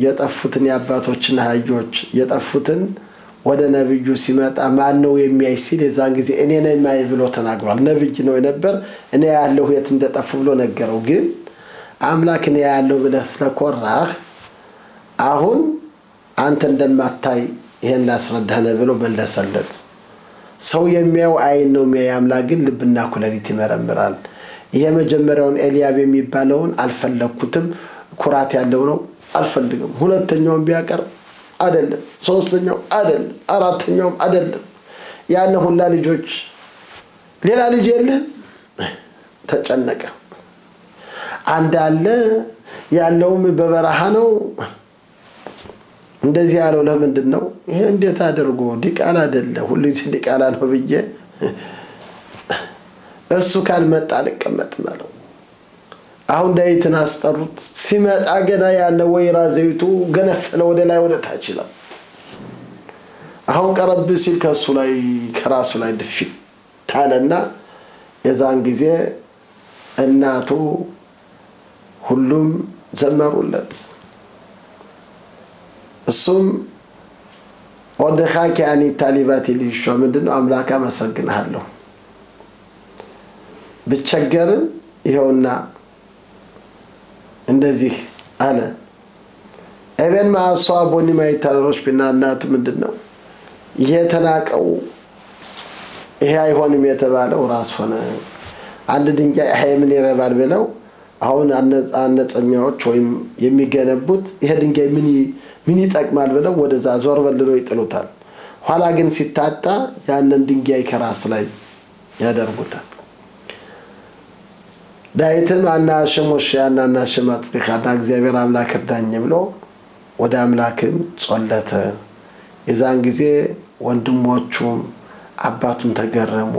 የጠፉትን ያባቶችን አህዮች የጠፉትን ወደ ነብዩ ሲመጣ ማን ነው የሚያይ ሲል የዛን ጊዜ እኔ ነኝ ማይ ብሎ ተናግሯል ነብይ ነው የነበር እኔ ያለው የት እንደጠፉ ብሎ ነገረው ግን አምላክ እኔ ያለው ብለህ ስለኮራህ አሁን አንተ እንደማታይ ይሄን ላስረዳህ ብሎ መለሰለት ሰው የሚያው አይን ነው የሚያይ አምላክ ግን ልብና ኩላሊት ይመረምራል ይሄ መጀመሪያውን ኤልያብ የሚባለውን አልፈለኩትም ኩራት ያለው ነው አልፈልግም ሁለተኛው ቢያቀር አይደለም ሶስተኛው አይደለም አራተኛው አይደለም ያን ሁላ ልጆች ሌላ ልጅ የለም ተጨነቀ አንድ አለ ያለውም በበረሃ ነው እንደዚህ ያለው ለምንድን ነው ይሄ እንዴት አድርጎ ዲቃላ አይደለ ሁሉ ጊዜ ዲቃላ ነው ብዬ እሱ ካልመጣ ልቀመጥ ማለት አሁን ዳዊትን አስጠሩት ሲመጣ ገና ያለ ወይራ ዘይቱ ገነፈለ ወደ ላይ ወደ ታች ይላል አሁን ቀረብ ሲል ከሱ ላይ ከራሱ ላይ ድፊት ታለና የዛን ጊዜ እናቱ ሁሉም ዘመሩለት እሱም ወደኻኪ አኒ ታሊባት ልጅ ምንድነው አምላካ መሰግናለሁ ብቸገርም ይሄውና እንደዚህ አለ ኤቨን ማሷ ቦኒ ማይታሮች ቢናናቱ ምንድነው የተናቀው ይሄ አይሆንም የተባለው ራስ ሆነ አንድ ድንጋይ ምን ይረባል ብለው አሁን አነጸኛዎች ወይም የሚገነቡት ይሄ ድንጋይ ምን ይጠቅማል ብለው ወደዛ ዞር በልለው ይጥሉታል ኋላ ግን ሲታጣ ያንን ድንጋይ ከራስ ላይ ያደርጉታል ዳዊትም አናሽሞሽ ያናናሽም አጥቂካዳ እግዚአብሔር አምላክ እርዳኝ ብሎ ወደ አምላክም ጸለተ የዛን ጊዜ ወንድሞቹም አባቱን ተገረሙ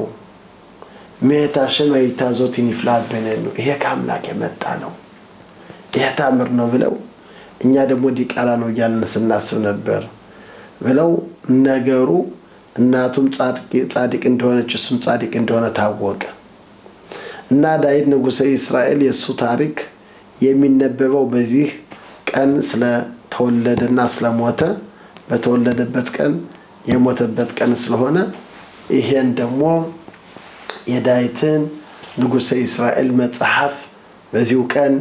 ሜታሽም አይታዞቲን ይፍላል በነኑ ይሄ ከአምላክ የመጣ ነው ይሄ ታምር ነው ብለው እኛ ደግሞ ዲቃላ ነው ያልን ስናስብ ነበር ብለው ነገሩ እናቱም ጻድቅ እንደሆነች እሱም ጻድቅ እንደሆነ ታወቀ እና ዳዊት ንጉሥ እስራኤል የሱ ታሪክ የሚነበበው በዚህ ቀን ስለ ተወለደና ስለሞተ በተወለደበት ቀን የሞተበት ቀን ስለሆነ ይሄን ደግሞ የዳዊትን ንጉሥ እስራኤል መጽሐፍ በዚሁ ቀን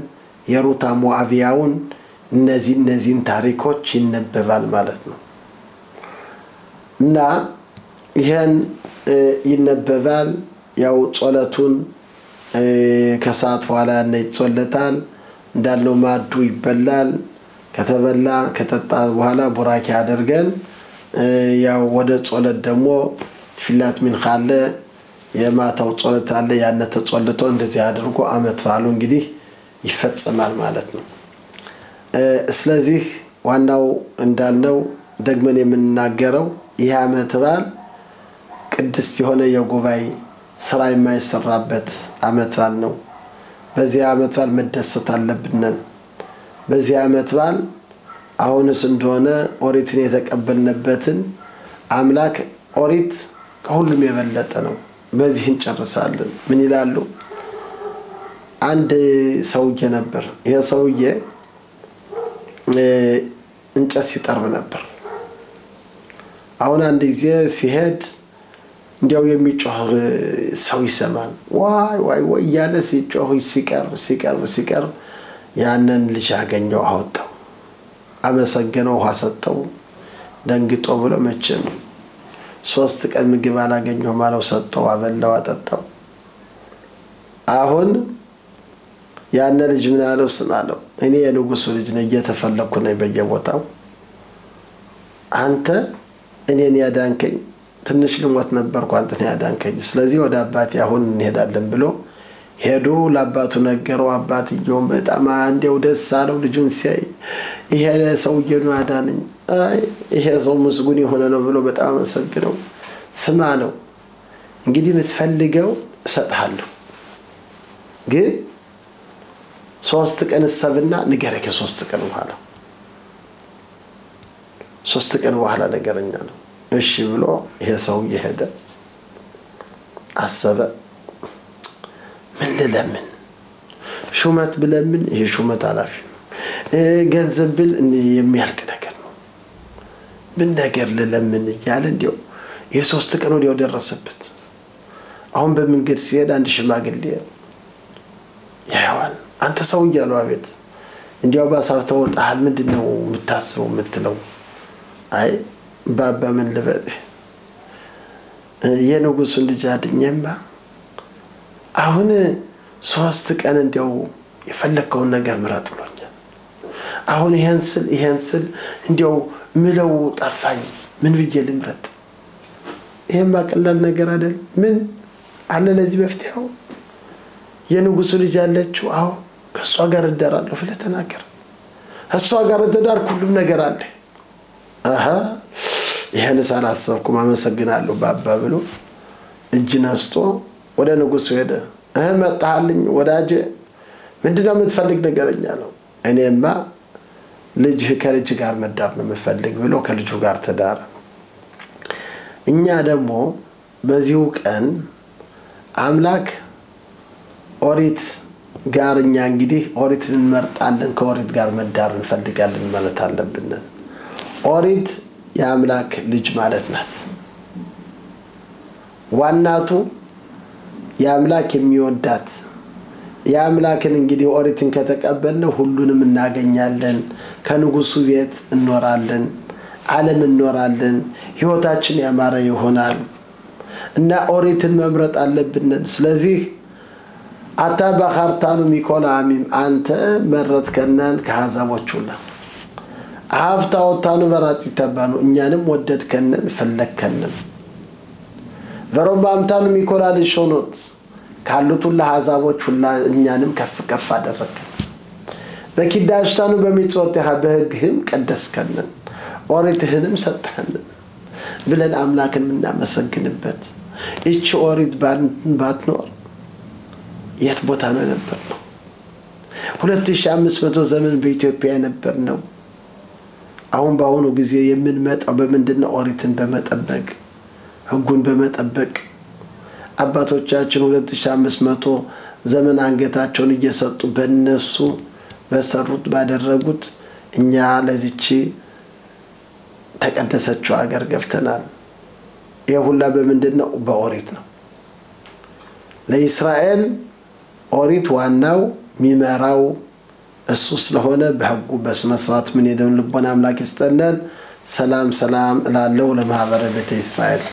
የሩታ ሞዓብያውን እነዚህን ታሪኮች ይነበባል ማለት ነው እና ይሄን ይነበባል ያው ጸሎቱን ከሰዓት በኋላ ይጸለታል እንዳለው ማዱ ይበላል ከተበላ ከተጣ በኋላ ቡራኪ አድርገን ያው ወደ ጸሎት ደግሞ ፊላት ምን ካለ የማታው ጸሎት አለ ያነ ተጸለቶ እንደዚህ አድርጎ አመት ባሉ እንግዲህ ይፈጸማል ማለት ነው ስለዚህ ዋናው እንዳልነው ደግመን የምንናገረው ይህ አመት ባል ቅድስት የሆነ የጉባኤ ስራ የማይሰራበት አመት ባል ነው በዚህ አመት ባል መደሰት አለብን በዚህ አመት ባል አሁንስ እንደሆነ ኦሪትን የተቀበልነበትን አምላክ ኦሪት ከሁሉም የበለጠ ነው በዚህ እንጨርሳለን ምን ይላሉ አንድ ሰውዬ ነበር ይሄ ሰውዬ እንጨት ሲጠርብ ነበር አሁን አንድ ጊዜ ሲሄድ እንዲያው የሚጮህ ሰው ይሰማል ዋይ ያለ ሲጮህ ሲቀርብ ያንን ልጅ አገኘው አወጣው አመሰገነው ውሃ ሰጠው ደንግጦ ብሎ መቼም 3 ቀን ምግብ አላገኘው ማለው ሰጠው አበላው አጠጣው አሁን ያን ልጅ ምን አለው ስማለው እኔ የንጉሱ ልጅ ነኝ እየተፈለኩ ነኝ በየቦታው አንተ እኔን ያዳንከኝ ትንሽ ልሞት ነበርኩ አንተ ያዳንከኝ ስለዚህ ወደ አባቴ አሁን እንሄዳለን ብሎ ሄዶ ለአባቱ ነገረው አባትየው በጣም አንዴው ደስ አለው ልጁን ሲያይ ይሄ ሰውዬ ነው ያዳነኝ አይ ይሄ ሰው ምስጉን የሆነ ነው ብሎ በጣም አመሰግነው ስማ ነው እንግዲህ የምትፈልገው እሰጥሃለሁ ግን 3 ቀን ሰብና ንገረኝ 3 ቀን በኋላ 3 ቀን በኋላ ነገረኛ ነው እሺ ብሎ ይሄ ሰው ይሄደ አሰበ ምን ለምን ሹመት ብለምን ይሄ ሹመት አላፊ ገንዘብ ብል የሚያልቅ ነገር ነው ምን ነገር ለምን ያለ እንዲው የ3 ቀን ወዲያው ደረሰበት አሁን በመንገድ ሲሄድ አንድ ሽማግሌ ያዋል አንተ ሰው ይያለው አቤት እንዲያው ባሳተው ጣል ምንድነው የምታስበው የምትለው አይ ባባ ምን ልበል የንጉሱን ልጅ አድኘማ አሁን 3 ቀን እንዲያው የፈለከውን ነገር ምረጥ ብሎኛል አሁን ይሄን ስል እንዲያው ምለው ጠፋኝ ምን ብዬ ልምረጥ ይሄማ ቀላል ነገር አይደል ምን አለ ለዚህ መፍትሄው የንጉሱ ልጅ አለችው አዎ ከሷ ጋር እደራለሁ ብለህ ተናገር እሷ ጋር ተዳር ሁሉም ነገር አለ ይሄን ሳላሰብኩም አመሰግናለሁ ባባ ብሎ እጅ ነስቶ ወደ ንጉሱ ሄደ መጣልኝ ወዳጄ ምንድነው የምትፈልግ ነገርኛ ነው እኔማ ልጅ ከልጅ ጋር መዳር ነው የምፈልግ ብሎ ከልጁ ጋር ተዳረ እኛ ደግሞ በዚሁ ቀን አምላክ ኦሪት ጋርኛ እንግዲህ ኦሪትን እንመርጣለን ከኦሪት ጋር መዳር እንፈልጋለን ማለት አለብን ኦሪት የአምላክ ልጅ ማለት ናት ዋናቱ የአምላክ የሚወዳት የአምላክን እንግዲህ ኦሪትን ከተቀበልን ሁሉንም እናገኛለን ከንጉሱ ቤት እንኖራለን ዓለም እንኖራለን ህይወታችን ያማረ ይሆናል እና ኦሪትን መምረጥ አለብን ስለዚህ አታ በኻርታኑ ሚኮላሚም አንተ መረጥከናን ከሐዛቦች ሁሉ አፍታውታኑ በራጽ ይተባኑ እኛንም ወደድከነን ፈለከነን በሮባምታኑ ሚኮላል ሾኖት ካሉት ሁሉ ሐዛቦች ሁሉ እኛንም ከፍ ከፍ አደረከ በኪዳሽታኑ በሚጾት በህግህም ቀደስከነን ኦሪትህንም ሰጠህን ብለን አምላክን እናመሰግንበት እቺ ኦሪት ባትኖር የት ቦታ ነው የነበርነው 2500 ዘመን በኢትዮጵያ የነበርነው አሁን ባሁኑ ጊዜ የምንመጣው በመንደና ኦሪትን በመጠበቅ ህጉን በመጠበቅ አባቶቻችን 2500 ዘመን አንገታቸውን እየሰጡ በእነሱ በሰሩት ባደረጉት እኛ ለዚቺ ተቀደሰችው አገር ገብተናል የሁላ በመንደና በኦሪት ነው ለእስራኤል ኦሪት ዋናው ሚመራው እሱ ስለሆነ በህጉ በስነስርዓት ምን የደም ልቦና አምላክ ይስጠናል ሰላም ሰላም እላለሁ ለማህበረ ቤተ እስራኤል